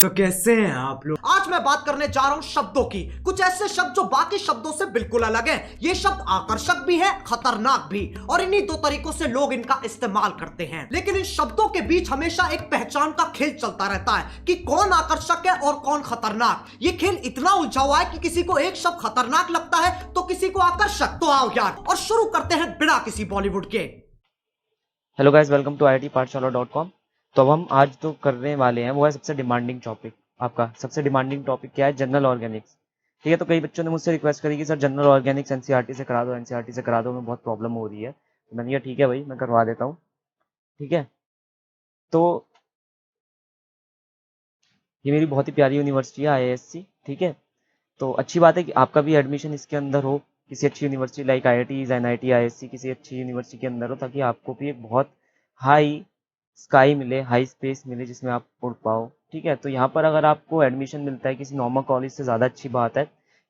तो कैसे हैं आप लोग। आज मैं बात करने जा रहा हूं शब्दों की। कुछ ऐसे शब्द जो बाकी शब्दों से बिल्कुल अलग हैं। ये शब्द आकर्षक भी है, खतरनाक भी, और इन्हीं दो तरीकों से लोग इनका इस्तेमाल करते हैं। लेकिन इन शब्दों के बीच हमेशा एक पहचान का खेल चलता रहता है कि कौन आकर्षक है और कौन खतरनाक। ये खेल इतना उलझा हुआ है कि किसी को एक शब्द खतरनाक लगता है तो किसी को आकर्षक। तो आओ यार, और शुरू करते हैं बिना किसी बॉलीवुड के। Hello guys, welcome to IITPathshala.com। तो अब हम आज जो करने वाले हैं वो है सबसे डिमांडिंग टॉपिक। आपका सबसे डिमांडिंग टॉपिक क्या है? General Organics. ठीक है, तो कई बच्चों ने मुझसे रिक्वेस्ट करी कि सर जनरल ऑर्गेनिक्स एनसीईआरटी से करा दो, एनसीईआरटी से करा दो, में बहुत प्रॉब्लम हो रही है। तो मैंने कहा ठीक है भाई, मैं करवा देता हूँ। ठीक है, तो ये मेरी बहुत ही प्यारी यूनिवर्सिटी है, IISc। ठीक है, तो अच्छी बात है कि आपका भी एडमिशन इसके अंदर हो, किसी अच्छी university like IITs, NIT, ISc, किसी अच्छी यूनिवर्सिटी के अंदर हो, ताकि आपको भी एक बहुत हाई स्काई मिले, हाई स्पेस मिले जिसमें आप उड़ पाओ। ठीक है, तो यहाँ पर अगर आपको एडमिशन मिलता है किसी नॉर्मल कॉलेज से, ज़्यादा अच्छी बात है,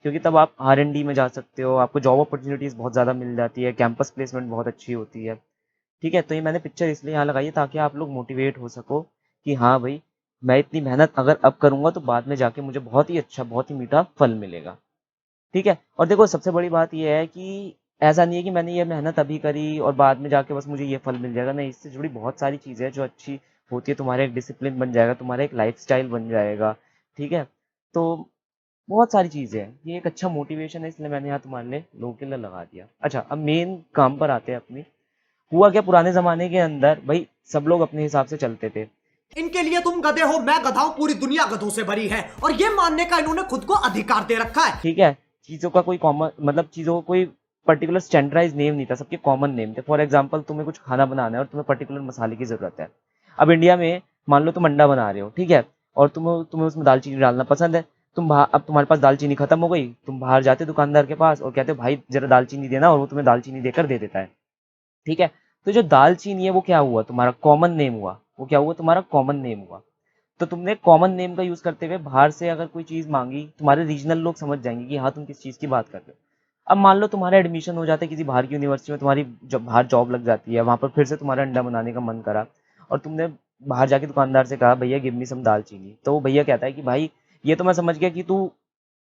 क्योंकि तब आप R&D में जा सकते हो, आपको जॉब अपॉर्चुनिटीज़ बहुत ज़्यादा मिल जाती है, कैंपस प्लेसमेंट बहुत अच्छी होती है। ठीक है, तो ये मैंने पिक्चर इसलिए यहाँ लगाई है ताकि आप लोग मोटिवेट हो सको कि हाँ भाई, मैं इतनी मेहनत अगर अब करूँगा तो बाद में जाके मुझे बहुत ही अच्छा, बहुत ही मीठा फल मिलेगा। ठीक है, और देखो सबसे बड़ी बात ये है कि ऐसा नहीं है कि मैंने ये मेहनत अभी करी और बाद में जाके बस मुझे ये फल मिल जाएगा। नहीं, इससे जुड़ी बहुत सारी चीज़ें हैं जो अच्छी होती है। तुम्हारा एक डिसिप्लिन बन जाएगा, तुम्हारा एक लाइफस्टाइल बन जाएगा। ठीक है, तो बहुत सारी चीज़ें हैं, ये एक अच्छा मोटिवेशन है, इसलिए मैंने यहाँ तुम्हारे लिए लोगों के लिए लगा दिया। अच्छा, अब मेन काम पर आते हैं अपनी। हुआ क्या, पुराने ज़माने के अंदर भाई सब लोग अपने हिसाब से चलते थे। इनके लिए तुम गधे हो, मैं गधा हूं, पूरी दुनिया गधों से भरी है, और ये मानने का इन्होंने खुद को अधिकार दे रखा है। ठीक है, चीज़ों का कोई कॉमन मतलब चीज़ों का कोई पर्टिकुलर स्टैंडर्डाइज नेम नहीं था, सबके कॉमन नेम थे। फॉर एग्जांपल, तुम्हें कुछ खाना बनाना है और तुम्हें पर्टिकुलर मसाले की ज़रूरत है। अब इंडिया में मान लो तुम अंडा बना रहे हो, ठीक है, और तुम्हें तुम्हें उसमें दालचीनी डालना पसंद है। अब तुम्हारे पास दालचीनी खत्म हो गई, तुम बाहर जाते दुकानदार के पास और कहते हो भाई जरा दालचीनी देना, और वो तुम्हें दालचीनी देकर दे देता है। ठीक है, तो जो दालचीनी है वो क्या हुआ, तुम्हारा कॉमन नेम हुआ। वो क्या हुआ, तुम्हारा कॉमन नेम हुआ। तो तुमने कॉमन नेम का यूज करते हुए बाहर से अगर कोई चीज मांगी, तुम्हारे रीजनल लोग समझ जाएंगे कि हाँ तुम किस चीज की बात कर रहे हो। अब मान लो तुम्हारा एडमिशन हो जाता है किसी बाहर की यूनिवर्सिटी में, तुम्हारी जब बाहर जॉब लग जाती है, वहां पर फिर से तुम्हारा अंडा बनाने का मन करा और तुमने बाहर जाके दुकानदार से कहा भैया गिव मी सम दालचीनी, तो वो भैया कहता है कि भाई ये तो मैं समझ गया कि तू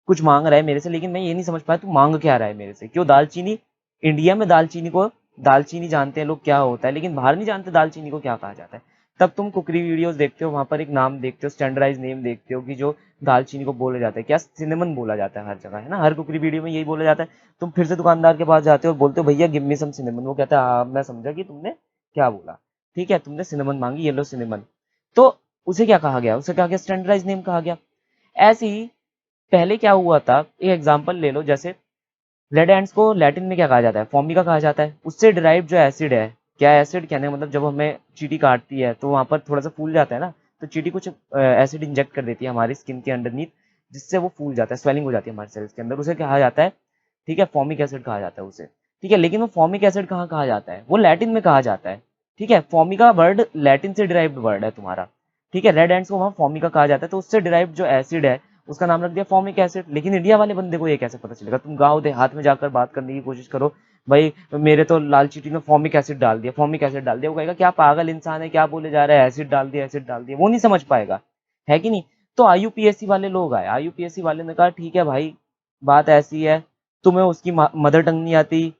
कुछ मांग रहा है मेरे से, लेकिन मैं ये नहीं समझ पाया तू मांग क्या रहा है मेरे से। क्यों दालचीनी? इंडिया में दालचीनी को दालचीनी जानते हैं लोग क्या होता है, लेकिन बाहर नहीं जानते दालचीनी को क्या कहा जाता है। तब तुम कुकरी वीडियोस देखते हो, वहां पर एक नाम देखते हो, स्टैंडर्डाइज नेम देखते हो कि जो दालचीनी को बोला जाता है क्या, सिनेमन बोला जाता है हर जगह, है ना, हर कुकरी वीडियो में यही बोला जाता है। तुम फिर से दुकानदार के पास जाते हो और बोलते हो भैया गिव मी सम सिनेमन, वो कहता है हाँ मैं समझा कि तुमने क्या बोला। ठीक है, तुमने सिनेमन मांगी, ये लो सिनेमन। तो उसे क्या कहा गया, उसे कहा गया स्टैंडर्डाइज नेम कहा गया। ऐसे ही पहले क्या हुआ था, एक एग्जांपल ले लो, जैसे रेड एंड्स को लैटिन में क्या कहा जाता है, फॉर्मिका कहा जाता है। उससे डिराइव जो एसिड है, क्या एसिड कहने का मतलब, जब हमें चींटी काटती है तो वहां पर थोड़ा सा फूल जाता है ना, तो चींटी कुछ एसिड इंजेक्ट कर देती है हमारी स्किन के अंडरनीथ, जिससे वो फूल जाता है, स्वेलिंग हो जाती है हमारे सेल्स के अंदर, उसे कहा जाता है, ठीक है, फॉर्मिक एसिड कहा जाता है उसे। ठीक है, लेकिन वो फॉर्मिक एसिड कहाँ कहा जाता है, वो लैटिन में कहा जाता है। ठीक है, फॉर्मिका वर्ड लैटिन से डिराइव्ड वर्ड है तुम्हारा। ठीक है, रेड एंड्स को वहां फॉर्मिका कहा जाता है, तो उससे डिराइव्ड जो एसिड है उसका नाम रख दिया फॉर्मिक एसिड। लेकिन इंडिया वाले बंदे को ये कैसे पता चलेगा? तुम गांव देहात में जाकर बात करने की कोशिश करो, भाई मेरे तो लाल चीटी में फॉर्मिक एसिड डाल दिया, फॉर्मिक एसिड डाल दिया, वो कहेगा क्या पागल इंसान है, क्या बोले जा रहा है, एसिड डाल दिया, एसिड डाल दिया, वो नहीं समझ पाएगा, है कि नहीं। तो IUPAC वाले लोग आए, IUPAC वाले ने कहा ठीक है भाई, बात ऐसी है, तुम्हें उसकी मदर टंग नहीं आती,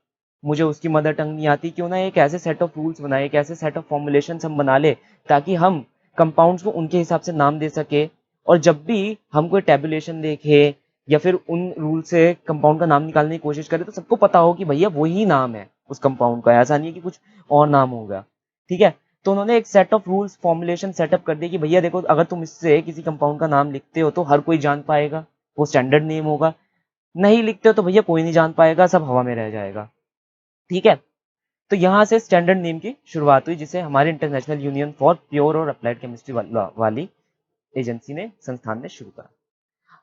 मुझे उसकी मदर टंग नहीं आती, क्यों ना एक ऐसे सेट ऑफ रूल्स बनाए, एक ऐसे सेट ऑफ फॉर्मुलेशन हम बना ले, ताकि हम कंपाउंड्स को उनके हिसाब से नाम दे सके, और जब भी हम कोई टेबुलेशन देखे या फिर उन रूल से कंपाउंड का नाम निकालने की कोशिश करें, तो सबको पता हो कि भैया वही नाम है उस कंपाउंड का, ऐसा नहीं है कि कुछ और नाम होगा। ठीक है, तो उन्होंने एक set of rules formulation setup कर दिया कि भैया देखो, अगर तुम इससे किसी कंपाउंड का नाम लिखते हो तो हर कोई जान पाएगा, वो स्टैंडर्ड नेम होगा। नहीं लिखते हो तो भैया कोई नहीं जान पाएगा, सब हवा में रह जाएगा। ठीक है, तो यहाँ से स्टैंडर्ड नेम की शुरुआत हुई, जिसे हमारे इंटरनेशनल यूनियन फॉर प्योर और अप्लाइड केमिस्ट्री वाली एजेंसी ने, संस्थान ने शुरू करा।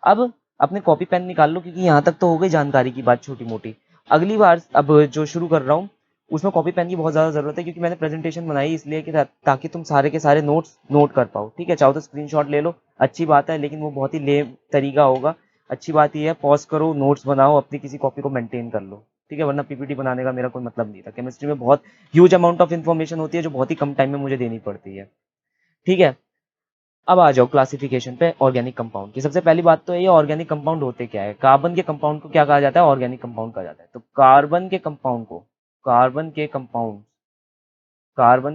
अब अपने कॉपी पेन निकाल लो, क्योंकि यहाँ तक तो हो गई जानकारी की बात छोटी मोटी। अगली बार अब जो शुरू कर रहा हूँ उसमें कॉपी पेन की बहुत ज़्यादा ज़रूरत है, क्योंकि मैंने प्रेजेंटेशन बनाई इसलिए कि ताकि तुम सारे के सारे नोट्स नोट कर पाओ। ठीक है, चाहो तो स्क्रीनशॉट ले लो, अच्छी बात है, लेकिन वो बहुत ही लेम तरीका होगा। अच्छी बात यह है, पॉज करो, नोट्स बनाओ, अपनी किसी कॉपी को मेंटेन कर लो। ठीक है, वरना PPT बनाने का मेरा कोई मतलब नहीं था। केमिस्ट्री में बहुत ह्यूज अमाउंट ऑफ इन्फॉर्मेशन होती है जो बहुत ही कम टाइम में मुझे देनी पड़ती है। ठीक है, अब आ जाओ क्लासिफिकेशन पे ऑर्गेनिक कंपाउंड की। सबसे पहली बात तो ये ऑर्गेनिक कंपाउंड होते क्या है। कार्बन के कंपाउंड को क्या कहा जाता है, ऑर्गेनिक कंपाउंड कहा जाता है। तो कार्बन के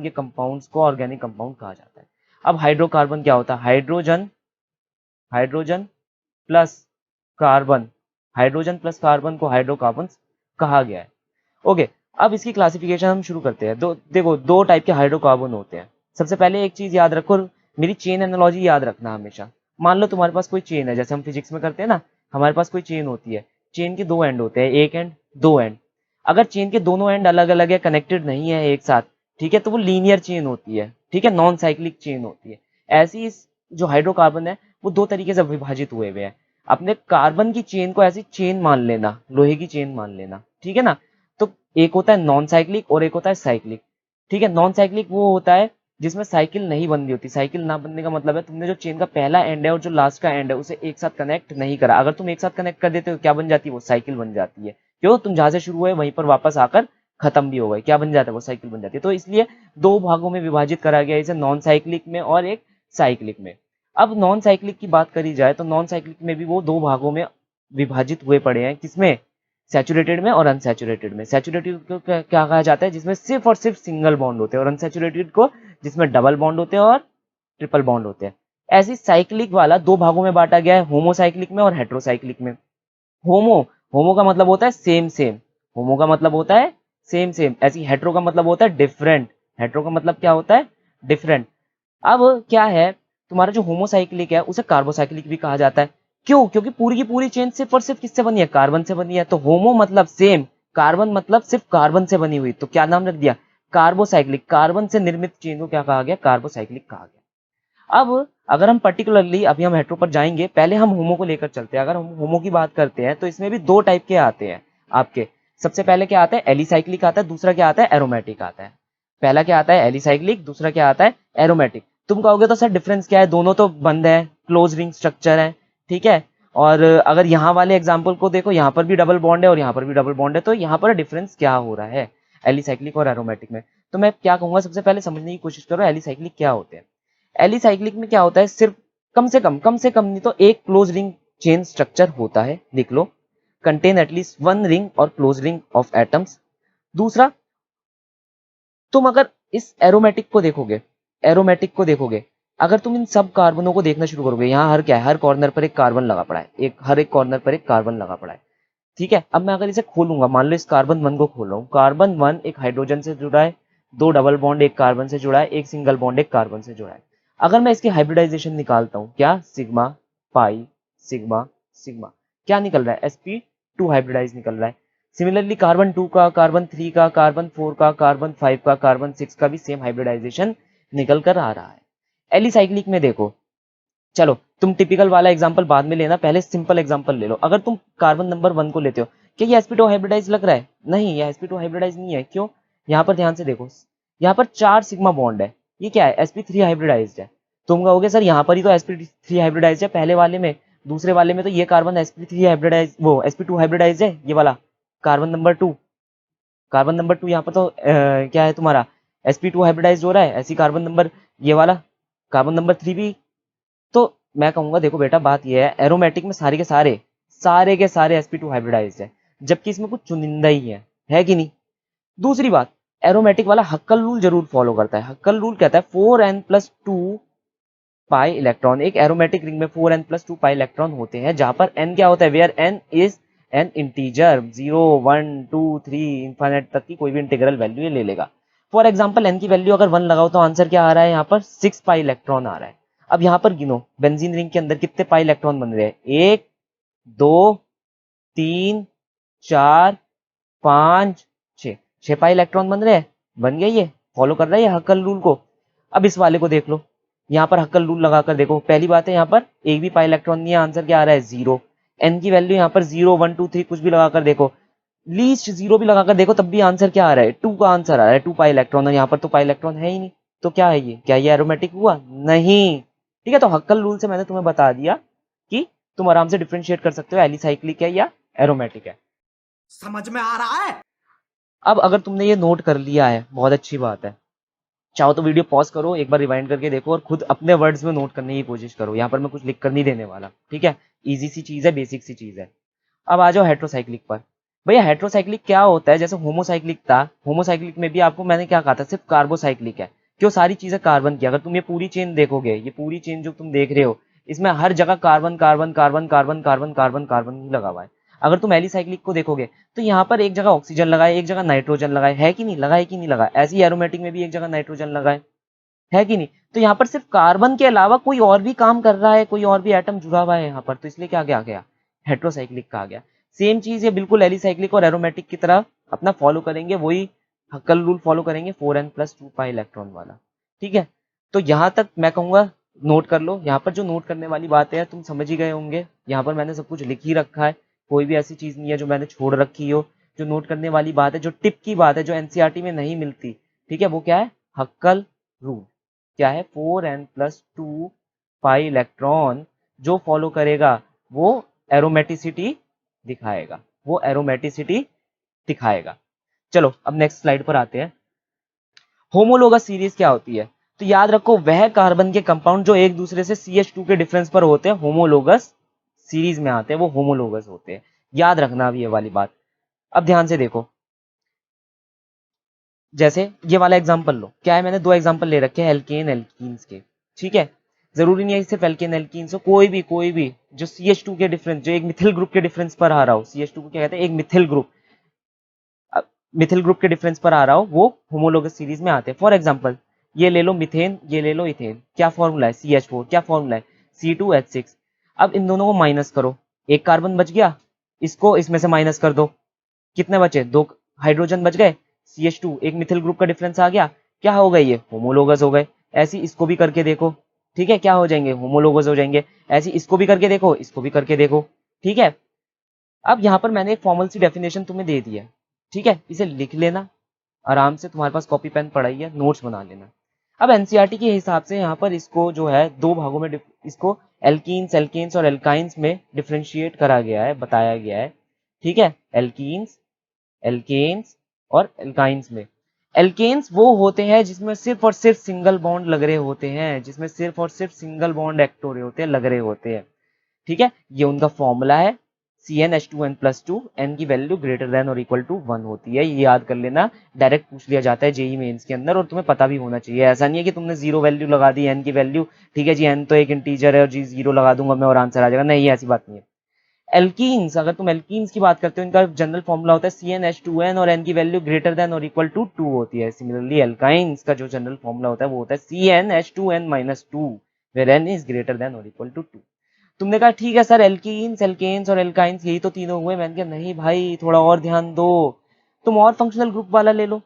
कंपाउंड्स को ऑर्गेनिक कंपाउंड कहा जाता है। अब हाइड्रोकार्बन क्या होता है, hydrogen plus carbon, hydrogen plus carbon को हाइड्रोकार्बन कहा गया है। ओके, अब इसकी क्लासिफिकेशन हम शुरू करते हैं। देखो दो टाइप के हाइड्रोकार्बन होते हैं। सबसे पहले एक चीज याद रखो, मेरी चेन एनालॉजी याद रखना हमेशा। मान लो तुम्हारे पास कोई चेन है, जैसे हम फिजिक्स में करते हैं ना, हमारे पास कोई चेन होती है। चेन के दो एंड होते हैं, एक एंड, दो एंड। अगर चेन के दोनों एंड अलग अलग है, कनेक्टेड नहीं है एक साथ, ठीक है, तो वो लीनियर चेन होती है, ठीक है, नॉन साइक्लिक चेन होती है। ऐसी जो हाइड्रोकार्बन है वो दो तरीके से विभाजित हुए हुए हैं। अपने कार्बन की चेन को ऐसी चेन मान लेना, लोहे की चेन मान लेना, ठीक है ना। तो एक होता है नॉन साइक्लिक और एक होता है साइक्लिक, ठीक है। नॉन साइक्लिक वो होता है जिसमें साइकिल नहीं बन रही होती। साइकिल ना बनने का मतलब है तुमने जो चेन का पहला एंड है और जो लास्ट का एंड है उसे एक साथ कनेक्ट नहीं करा। अगर तुम एक साथ कनेक्ट कर देते हो क्या बन जाती है, वो साइकिल बन जाती है। क्यों, तुम जहां से शुरू हुए वहीं पर वापस आकर खत्म भी हो गए, क्या बन जाता है, वो साइकिल बन जाती है। तो इसलिए दो भागों में विभाजित करा गया, इसे नॉन साइक्लिक में और एक साइक्लिक में। अब नॉन साइक्लिक की बात करी जाए तो नॉन साइक्लिक में भी वो दो भागों में विभाजित हुए पड़े हैं। किसमें, सैचुरेटेड में और अनसैचुरेटेड में। सैचुरेटेड को क्या कहा जाता है, जिसमें सिर्फ और सिर्फ सिंगल बॉन्ड होते हैं, और अनसैचुरेटेड को जिसमें डबल बॉन्ड होते हैं और ट्रिपल बॉन्ड होते हैं। ऐसी साइक्लिक वाला दो भागों में बांटा गया है, होमोसाइक्लिक में और हेट्रोसाइक्लिक में। होमो होमो का मतलब होता है सेम सेम, होमो का मतलब होता है सेम सेम। ऐसी हेट्रो का मतलब होता है डिफरेंट, हेट्रो का मतलब क्या होता है, डिफरेंट। अब क्या है, तुम्हारा जो होमोसाइक्लिक है उसे कार्बोसाइक्लिक भी कहा जाता है। क्यों, क्योंकि पूरी की पूरी चेन सिर्फ और सिर्फ किससे बनी है, कार्बन से बनी है। तो होमो मतलब सेम, कार्बन मतलब सिर्फ कार्बन से बनी हुई, तो क्या नाम रख दिया, कार्बोसाइक्लिक। कार्बन से निर्मित चेन को क्या कहा गया, कार्बोसाइक्लिक कहा गया। अब अगर हम पर्टिकुलरली, अभी हम हेट्रो पर जाएंगे, पहले हम होमो को लेकर चलते हैं। अगर हम होमो की बात करते हैं तो इसमें भी दो टाइप के आते हैं आपके। सबसे पहले क्या आता है, एलिसाइक्लिक आता है, दूसरा क्या आता है, एरोमेटिक आता है। पहला क्या आता है, एलिसाइक्लिक, दूसरा क्या आता है, एरोमेटिक। तुम कहोगे तो सर डिफरेंस क्या है, दोनों तो बंद है, क्लोज रिंग स्ट्रक्चर है, ठीक है। और अगर यहाँ वाले एग्जाम्पल को देखो, यहाँ पर भी डबल बॉन्ड है और यहाँ पर भी डबल बॉन्ड है, तो यहाँ पर डिफरेंस क्या हो रहा है एलिसाइक्लिक और एरोमेटिक में। तो मैं क्या कहूंगा, सबसे पहले समझने की कोशिश करो एलिसाइक्लिक क्या होते हैं। एलिसाइक्लिक में क्या होता है, सिर्फ कम से कम नहीं तो एक क्लोज रिंग चेन स्ट्रक्चर होता है, लिख लो, कंटेन एटलीस्ट वन रिंग और क्लोज रिंग ऑफ एटम्स। दूसरा, तुम अगर इस एरोमेटिक को देखोगे, अगर तुम इन सब कार्बनों को देखना शुरू करोगे, यहाँ हर क्या है, हर कॉर्नर पर एक कार्बन लगा पड़ा है, हर एक कॉर्नर पर एक कार्बन लगा पड़ा है, ठीक है। अब मैं अगर इसे खोलूंगा, मान लो इस कार्बन 1 को खोल रहा हूँ, कार्बन 1 एक हाइड्रोजन से जुड़ा है, दो डबल बॉन्ड एक कार्बन से जुड़ा है, एक सिंगल बॉन्ड एक कार्बन से जुड़ा है। अगर मैं इसकी हाइब्रिडाइजेशन निकालता हूँ, क्या, सिग्मा पाई सिग्मा सिग्मा, क्या निकल रहा है, sp2 हाइब्रिडाइज निकल रहा है। सिमिलरली कार्बन 2 का, कार्बन 3 का, कार्बन 4 का, कार्बन 5 का, कार्बन 6 का भी सेम हाइब्रिडाइजेशन निकल कर आ रहा है। एलिसाइक्लिक में देखो, चलो तुम टिपिकल वाला एग्जांपल बाद में लेना, पहले सिंपल एग्जांपल ले लो। अगर तुम कार्बन नंबर 1 को लेते हो, क्या ये sp2 हाइब्रिडाइज लग रहा है, नहीं, ये sp2 हाइब्रिडाइज नहीं है। क्यों, यहाँ पर ध्यान से देखो, यहाँ पर 4 सिग्मा बॉन्ड है, ये क्या है, sp3 हाइब्रिडाइज्ड है। तुम कहोगे सर यहाँ पर ही तो sp3 हाइब्रिडाइज्ड है पहले वाले में, दूसरे वाले में तो ये कार्बन sp3 हाइब्रिडाइज, वो sp2 हाइब्रिडाइज्ड है, ये वाला कार्बन नंबर 2, यहाँ पर तो क्या है तुम्हारा, sp2 हाइब्रिडाइज्ड हो रहा है। ऐसी कार्बन नंबर, ये वाला कार्बन नंबर 3 भी। तो मैं कहूंगा देखो बेटा, बात ये है, एरोमेटिक में सारे के सारे sp2 हाइब्रिडाइज्ड है, जबकि इसमें कुछ चुनिंदा ही है कि नहीं। दूसरी बात, एरोमेटिक वाला हक्कल रूल जरूर फॉलो करता है। हक्कल रूल कहता है 4n+2 पाई इलेक्ट्रॉन, एक एरोमेटिक रिंग में 4n+2 पाई इलेक्ट्रॉन होते हैं, जहां पर n क्या होता है, where n is an integer, 0 1 2 3 infinite तक की कोई भी इंटीग्रल वैल्यू ये ले लेगा। फॉर एग्जाम्पल n की वैल्यू अगर 1 लगाओ तो आंसर क्या आ रहा है, यहाँ पर 6 पाई इलेक्ट्रॉन आ रहा है। अब यहाँ पर गिनो, बेंजीन रिंग के अंदर कितने पाई इलेक्ट्रॉन बन रहे हैं, 1 2 3 4 5 6, 6 पाई इलेक्ट्रॉन बन रहे हैं, बन गया, ये फॉलो कर रहा है ये हक्कल रूल को। अब इस वाले को देख लो, यहाँ पर हक्कल रूल लगाकर देखो, पहली बात है यहाँ पर एक भी पाई इलेक्ट्रॉन नहीं है, आंसर क्या आ रहा है, 0। एन की वैल्यू यहाँ पर 0 1 2 3 कुछ भी लगाकर देखो, लीस्ट 0 भी लगाकर देखो, तब भी आंसर क्या आ रहा है, 2 का आंसर आ रहा है, 2 पाई इलेक्ट्रॉन, और यहाँ पर तो पाई इलेक्ट्रॉन है ही नहीं। तो क्या है ये, क्या ये एरोमेटिक हुआ, नहीं, ठीक है। तो हक्कल रूल से मैंने तुम्हें बता दिया कि तुम आराम से डिफरेंशिएट कर सकते हो एलिसाइक्लिक है या एरोमेटिक है। समझ में आ रहा है। अब अगर तुमने ये नोट कर लिया है, बहुत अच्छी बात है। चाहो तो वीडियो पॉज करो, एक बार रिवाइंड करके देखो और खुद अपने वर्ड्स में नोट करने की कोशिश करो। यहाँ पर मैं कुछ लिख कर नहीं देने वाला, ठीक है। ईजी सी चीज़ है, बेसिक सी चीज़ है। अब आ जाओ हेट्रोसाइक्लिक पर। भैया हेट्रोसाइक्लिक क्या होता है? जैसे होमोसाइक्लिक था, होमोसाइक्लिक में भी आपको मैंने क्या कहा था, सिर्फ कार्बोसाइक्लिक है, क्यों? सारी चीजें कार्बन की। अगर तुम ये पूरी चेन देखोगे, ये पूरी चेन जो तुम देख रहे हो, इसमें हर जगह carbon carbon carbon carbon carbon carbon carbon ही लगा हुआ है। अगर तुम एलिसाइक्लिक को देखोगे तो यहाँ पर एक जगह ऑक्सीजन लगा है, एक जगह नाइट्रोजन लगा है कि नहीं लगा? है कि नहीं लगा? ऐसे ही एरोमेटिक में भी एक जगह नाइट्रोजन लगा है कि नहीं? तो यहाँ पर सिर्फ कार्बन के अलावा कोई और भी काम कर रहा है, कोई और भी एटम जुड़ा हुआ है यहाँ पर, तो इसलिए क्या क्या गया, हेट्रोसाइक्लिक कहा गया। सेम चीज ये बिल्कुल एलिसाइक्लिक और एरोमेटिक की तरह अपना फॉलो करेंगे, वही हक्कल रूल फॉलो करेंगे, 4n+2 इलेक्ट्रॉन वाला, ठीक है। तो यहाँ तक मैं कहूंगा नोट कर लो। यहाँ पर जो नोट करने वाली बात है तुम समझ ही गए होंगे, यहाँ पर मैंने सब कुछ लिख ही रखा है, कोई भी ऐसी चीज नहीं है जो मैंने छोड़ रखी हो। जो नोट करने वाली बात है, जो टिप की बात है, जो एनसीईआरटी में नहीं मिलती, ठीक है, वो क्या है? हक्कल रूल। क्या है? 4n+2 इलेक्ट्रॉन जो फॉलो करेगा वो एरोमेटिसिटी दिखाएगा, वो एरोमेटिसिटी दिखाएगा। चलो अब नेक्स्ट स्लाइड पर आते हैं। होमोलोगस सीरीज क्या होती है? तो याद रखो, वह कार्बन के कंपाउंड जो एक दूसरे से CH2 के डिफरेंस पर होते हैं, होमोलोगस सीरीज में आते हैं, वो होमोलोगस होते हैं। याद रखना अभी ये वाली बात। अब ध्यान से देखो, जैसे ये वाला एग्जांपल लो, क्या है, मैंने दो एग्जांपल ले रखे हैं एल्केन एल्कीन्स के, ठीक है। जरूरी नहीं है सिर्फ एल्केन एल्कीन्स हो, कोई भी जो CH2 के डिफरेंस, जो एक मिथिल ग्रुप के डिफरेंस पर आ रहा हो, CH2 को क्या कहते हैं? एक मिथिल ग्रुप, मिथिल ग्रुप के डिफरेंस पर आ रहा हो, वो होमोलोगस सीरीज में आते हैं। फॉर एग्जाम्पल ये ले लो मिथेन, ये ले लो इथेन, क्या फॉर्मूला है? CH4, क्या फॉर्मूला है? C2H6। अब इन दोनों को माइनस करो, एक कार्बन बच गया, इसको इसमें से माइनस कर दो, कितने बचे? दो हाइड्रोजन बच गए, CH2 एक मिथिल ग्रुप का डिफरेंस आ गया, क्या हो गए? ये होमोलोगस हो गए। ऐसे इसको भी करके देखो, ठीक है, क्या हो जाएंगे? होमोलोगस हो जाएंगे। ऐसे इसको भी करके देखो, इसको भी करके देखो, ठीक है। अब यहाँ पर मैंने एक फॉर्मल सी डेफिनेशन तुम्हें दे दी है, ठीक है, इसे लिख लेना आराम से, तुम्हारे पास कॉपी पेन पड़ा ही है, नोट्स बना लेना। अब एनसीईआरटी के हिसाब से यहाँ पर इसको जो है दो भागों में इसको एल्कीन्स, एल्केन्स और एल्काइंस में डिफ्रेंशिएट करा गया है, बताया गया है, ठीक है। एल्कीन्स, एल्केन्स और एल्काइंस में, एल्केन्स वो होते हैं जिसमें सिर्फ और सिर्फ सिंगल बॉन्ड लग रहे होते हैं, जिसमें सिर्फ और सिर्फ सिंगल बॉन्ड एक्ट हो रहे होते हैं, लग रहे होते हैं, ठीक है। ये उनका फॉर्मूला है, CnH2n+2, n की वैल्यू ग्रेटर देन और इक्वल टू 1 होती है। ये याद कर लेना, डायरेक्ट पूछ लिया जाता है जेई मेंस के अंदर, और तुम्हें पता भी होना चाहिए। ऐसा नहीं है कि तुमने जीरो वैल्यू लगा दी n की वैल्यू, ठीक है जी, n तो एक इंटीजर है और जी जीरो लगा दूंगा मैं और आंसर आ जाएगा, नहीं ऐसी बात नहीं है। एल्कीन्स, अगर तुम एल्कीन्स की बात करते हो, इनका जनरल फॉर्मूला होता है CnH2n और n की वैल्यू ग्रेटर देन और इक्वल टू 2 होती है। सिमिलरली एल्काइंस का जो जनरल फॉर्मूला होता है वो होता है CnH2n-2 where n is greater than और इक्वल टू 2। तुमने कहा ठीक है सर, एल्कीन्स, एल्केन्स और एल्काइंस यही तो तीनों हुए। मैंने कहा नहीं भाई, थोड़ा और ध्यान दो, तुम और फंक्शनल ग्रुप वाला ले लो।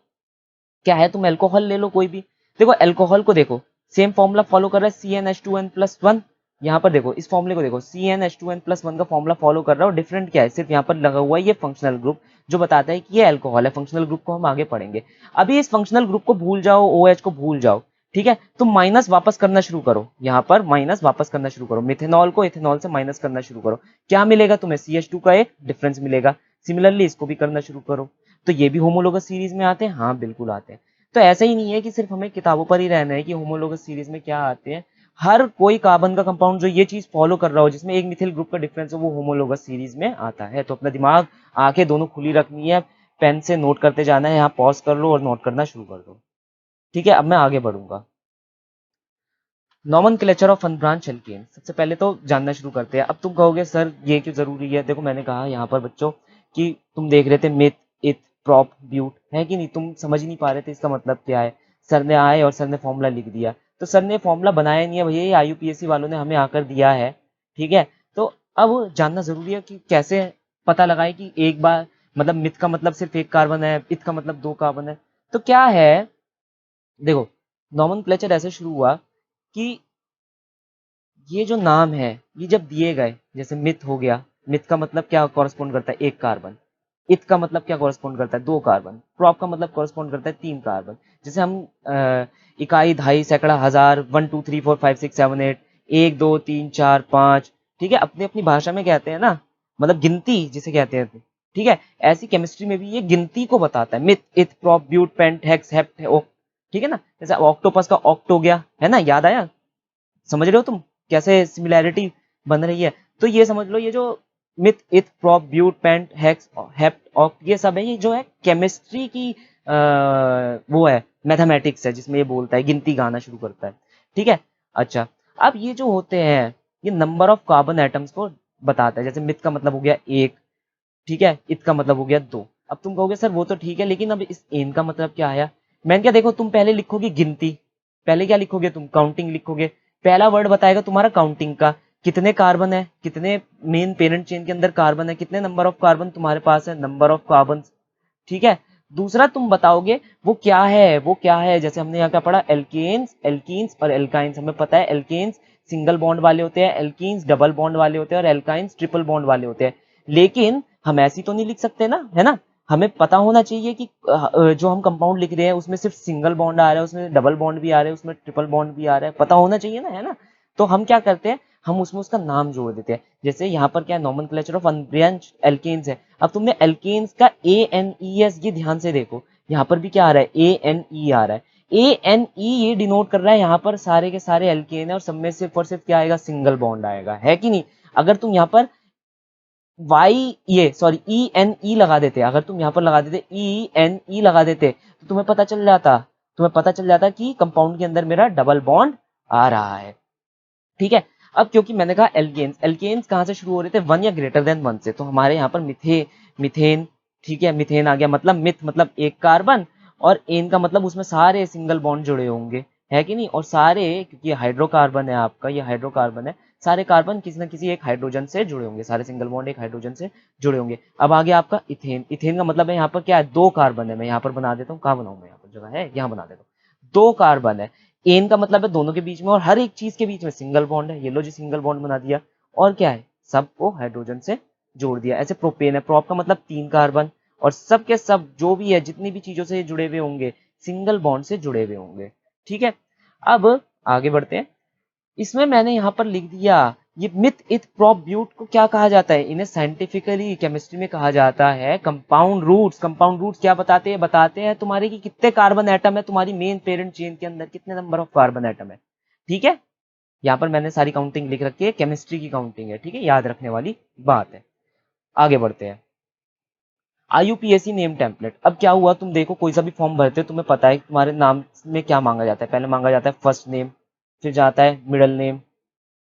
क्या है? तुम अल्कोहल ले लो कोई भी। देखो अल्कोहल को देखो, सेम फॉर्मूला फॉलो कर रहा है, CnH2n+1। यहाँ पर देखो, इस फॉर्मूले को देखो, CnH2n+1 का फॉर्मूला फॉलो कर रहा है, और डिफरेंट क्या है, सिर्फ यहाँ पर लगा हुआ है ये फंक्शनल ग्रुप जो बताता है कि ये अल्कोहल है। फंक्शनल ग्रुप को हम आगे पढ़ेंगे। अभी इस फंक्शनल ग्रुप को भूल जाओ, OH को भूल जाओ, ठीक है। तुम माइनस वापस करना शुरू करो, यहाँ पर माइनस वापस करना शुरू करो, मिथेनॉल को इथेनॉल से माइनस करना शुरू करो, क्या मिलेगा तुम्हें? CH2 का एक डिफरेंस मिलेगा। सिमिलरली इसको भी करना शुरू करो। तो ये भी होमोलोगस सीरीज में आते हैं, हाँ बिल्कुल आते हैं। तो ऐसा ही नहीं है कि सिर्फ हमें किताबों पर ही रहना है कि होमोलोगस सीरीज में क्या आते हैं। हर कोई कार्बन का कंपाउंड जो ये चीज फॉलो कर रहा हो, जिसमें एक मिथिल ग्रुप का डिफरेंस हो, वो होमोलोगस सीरीज में आता है। तो अपना दिमाग, आंखें दोनों खुली रखनी है, पेन से नोट करते जाना है। यहाँ पॉज कर लो और नोट करना शुरू कर दो, ठीक है। अब मैं आगे बढ़ूंगा। नॉमेनक्लेचर ऑफ अनब्रांच एल्केन, सबसे पहले तो जानना शुरू करते हैं। अब तुम कहोगे सर ये क्यों जरूरी है? देखो मैंने कहा यहाँ पर बच्चों कि तुम देख रहे थे मिथ, इथ, प्रॉप, ब्यूट, है कि नहीं? तुम समझ नहीं पा रहे थे इसका मतलब क्या है। सर ने आए और सर ने फॉर्मूला लिख दिया, तो सर ने फॉर्मूला बनाया नहीं है भैया, ये IUPAC वालों ने हमें आकर दिया है, ठीक है। तो अब जानना जरूरी है कि कैसे पता लगाए कि एक बार मतलब मिथ का मतलब सिर्फ एक कार्बन है, इथ का मतलब दो कार्बन है। तो क्या है, देखो नॉमेनक्लेचर ऐसे शुरू हुआ कि ये जो नाम है, ये जब दिए गए, जैसे मिथ हो गया, मिथ का मतलब क्या कॉरस्पॉन्ड करता है? एक कार्बन। इथ का मतलब क्या कॉरस्पॉन्ड करता है? दो कार्बन। प्रॉप का मतलब कॉरस्पॉन्ड करता है तीन कार्बन। जैसे हम इकाई, दहाई, सैकड़ा, हजार, 1 2 3 4 5 6 7 8, 1 2 3 4 5, ठीक है, अपनी अपनी भाषा में कहते हैं ना, मतलब गिनती जिसे कहते हैं, ठीक है। ऐसी केमिस्ट्री में भी ये गिनती को बताता है, meth, eth, prop, but, pent, hex, hept, ठीक है ना। जैसे ऑक्टोपस का ऑक्ट हो गया, है ना, याद आया, समझ रहे हो तुम कैसे सिमिलैरिटी बन रही है। तो ये समझ लो, ये जो meth, eth, prop, but, pent, hex, hept, oct, ये सब है, ये जो है केमिस्ट्री की वो है, मैथमेटिक्स है, जिसमें ये बोलता है, गिनती गाना शुरू करता है, ठीक है। अच्छा, अब ये जो होते हैं, ये नंबर ऑफ कार्बन एटम्स को बताता है। जैसे मिथ का मतलब हो गया एक, ठीक है, इत का मतलब हो गया दो। अब तुम कहोगे सर वो तो ठीक है, लेकिन अब इस एन का मतलब क्या आया। मैंने क्या, देखो तुम पहले लिखोगे गिनती, पहले क्या लिखोगे तुम, काउंटिंग लिखोगे। पहला वर्ड बताएगा तुम्हारा काउंटिंग का, कितने कार्बन है, कितने मेन पेरेंट चेन के अंदर कार्बन है, कितने नंबर ऑफ कार्बन तुम्हारे पास है, नंबर ऑफ कार्बन, ठीक है। दूसरा तुम बताओगे वो क्या है, वो क्या है। जैसे हमने यहाँ क्या पढ़ा, एल्केन्स, एल्कीन्स और एल्काइंस। हमें पता है एल्केन्स सिंगल बॉन्ड वाले होते हैं, एल्कीन्स डबल बॉन्ड वाले होते हैं और एल्काइंस ट्रिपल बॉन्ड वाले होते हैं। लेकिन हम ऐसी तो नहीं लिख सकते ना, है ना। हमें पता होना चाहिए कि जो हम कंपाउंड लिख रहे हैं उसमें सिर्फ सिंगल बॉन्ड आ रहा है, उसमें डबल बॉन्ड भी आ रहे हैं, उसमें ट्रिपल बॉन्ड भी आ रहा है, पता होना चाहिए ना, है ना। तो हम क्या करते हैं, हम उसमें उसका नाम जोड़ देते हैं। जैसे यहाँ पर क्या है, नोमेनक्लेचर ऑफ अनब्रांच्ड एल्केन्स है। अब तुमने एल्केन्स का ANES, ये ध्यान से देखो, यहाँ पर भी क्या आ रहा है, ANE आ रहा है। ANE ये डिनोट कर रहा है यहाँ पर सारे के सारे एल्केन है, और सब में सिर्फ और सिर्फ क्या आएगा, सिंगल बॉन्ड आएगा, है कि नहीं। अगर तुम यहाँ पर ENE लगा देते, अगर तुम यहाँ पर लगा देते ENE लगा देते, तो तुम्हें पता चल जाता कि कंपाउंड के अंदर मेरा डबल बॉन्ड आ रहा है, ठीक है। अब क्योंकि मैंने कहा एल्केन्स, एल्केन्स कहाँ से शुरू हो रहे थे, 1 या ग्रेटर देन 1 से, तो हमारे यहाँ पर मिथेन, ठीक है, मिथेन आ गया। मतलब मिथ मतलब एक कार्बन, और एन का मतलब उसमें सारे सिंगल बॉन्ड जुड़े होंगे, है कि नहीं। और सारे, क्योंकि हाइड्रोकार्बन है आपका, ये हाइड्रोकार्बन है, सारे कार्बन किसी न किसी एक हाइड्रोजन से जुड़े होंगे, सारे सिंगल बॉन्ड एक हाइड्रोजन से जुड़े होंगे। अब आ गया आपका इथेन, इथेन का मतलब है यहाँ पर क्या है, दो कार्बन है। मैं यहाँ पर बना देता हूँ, कहाँ बनाऊँ मैं, यहाँ पर जगह है, यहाँ बना देता हूँ, दो कार्बन है। एन का मतलब है दोनों के बीच में, और हर एक चीज के बीच में सिंगल बॉन्ड है, ये लो जी सिंगल बॉन्ड बना दिया। और क्या है, सबको हाइड्रोजन से जोड़ दिया। ऐसे प्रोपेन है, प्रोप का मतलब 3 कार्बन, और सब के सब जो भी है, जितनी भी चीजों से जुड़े हुए होंगे, सिंगल बॉन्ड से जुड़े हुए होंगे, ठीक है। अब आगे बढ़ते हैं। इसमें मैंने यहाँ पर लिख दिया, ये मिथ, इथ, प्रॉप, ब्यूट को क्या कहा जाता है, इन्हें साइंटिफिकली केमिस्ट्री में कहा जाता है कंपाउंड रूट्स। कंपाउंड रूट्स क्या बताते हैं तुम्हारे कि कितने कार्बन एटम है तुम्हारी मेन पेरेंट चेन के अंदर, कितने नंबर ऑफ कार्बन एटम है, ठीक है। यहाँ पर मैंने सारी काउंटिंग लिख रखी है, केमिस्ट्री की काउंटिंग है, ठीक है, याद रखने वाली बात है। आगे बढ़ते हैं। IUPAC name template. अब क्या हुआ, तुम देखो कोई सा भी फॉर्म भरते हो, तुम्हें पता है तुम्हारे नाम में क्या मांगा जाता है। पहले मांगा जाता है फर्स्ट नेम, फिर जाता है मिडल नेम,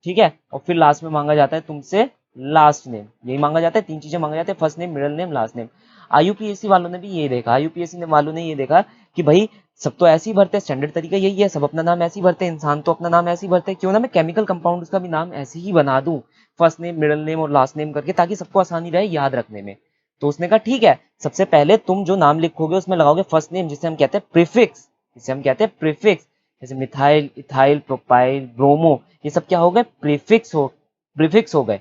ठीक है, और फिर लास्ट में मांगा जाता है तुमसे लास्ट नेम। यही मांगा जाता है, तीन चीजें मांगा जाते हैं, first name, middle name, last name. IUPAC वालों ने भी ये देखा, IUPAC वालों ने ये देखा कि भाई सब तो ऐसे ही भरते हैं, स्टैंडर्ड तरीका यही है, सब अपना नाम ऐसे ही भरते हैं, इंसान तो अपना नाम ऐसे ही भरते हैं, क्यों ना मैं केमिकल कंपाउंड का भी नाम ऐसे ही बना दूं, फर्स्ट नेम, मिडिल नेम और लास्ट नेम करके, ताकि सबको आसानी रहे याद रखने में। तो उसने कहा ठीक है, सबसे पहले तुम जो नाम लिखोगे उसमें लगाओगे फर्स्ट नेम, जिसे हम कहते हैं प्रीफिक्स, जिसे हम कहते हैं प्रीफिक्स। जैसे मिथाइल, इथाइल, प्रोपाइल, ब्रोमो, ये सब क्या हो गए, प्रीफिक्स हो गए।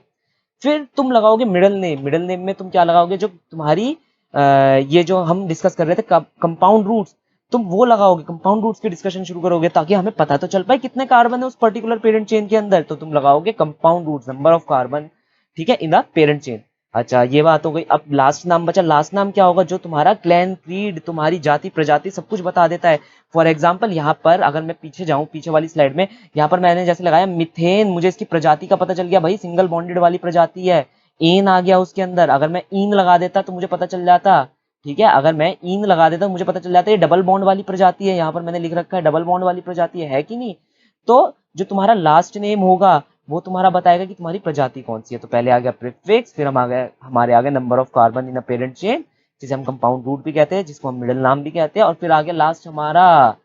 फिर तुम लगाओगे मिडिल नेम, मिडिल नेम में तुम क्या लगाओगे, जो तुम्हारी ये जो हम डिस्कस कर रहे थे कंपाउंड रूट्स, तुम वो लगाओगे, कंपाउंड रूट्स की डिस्कशन शुरू करोगे, ताकि हमें पता तो चल पाए कितने कार्बन है उस पर्टिकुलर पेरेंट चेन के अंदर। तो तुम लगाओगे compound roots, number of carbon, ठीक है, इन द पेरेंट चेन। अच्छा, ये बात हो गई। अब लास्ट नाम बचा, लास्ट नाम क्या होगा, जो तुम्हारा क्लैन, क्रीड, तुम्हारी जाति, प्रजाति सब कुछ बता देता है। फॉर एग्जाम्पल यहाँ पर अगर मैं पीछे जाऊं, पीछे वाली स्लाइड में, यहाँ पर मैंने जैसे लगाया मिथेन, मुझे इसकी प्रजाति का पता चल गया, भाई सिंगल बॉन्डेड वाली प्रजाति है। एन आ गया उसके अंदर, अगर मैं ईन लगा देता तो मुझे पता चल जाता, ठीक है, अगर मैं ईन लगा देता तो मुझे पता चल जाता ये डबल बॉन्ड वाली प्रजाति है, यहाँ पर मैंने लिख रखा है डबल बॉन्ड वाली प्रजाति है कि नहीं। तो जो तुम्हारा लास्ट नेम होगा वो तुम्हारा बताएगा कि तुम्हारी प्रजाति कौन सी है। तो पहले आ गया प्रीफिक्स, फिर हमारे आ गए number of carbon in a parent chain, जिसे हम कंपाउंड रूट भी कहते हैं, जिसको हम मिडिल नाम भी कहते हैं, और फिर आ गया लास्ट हमारा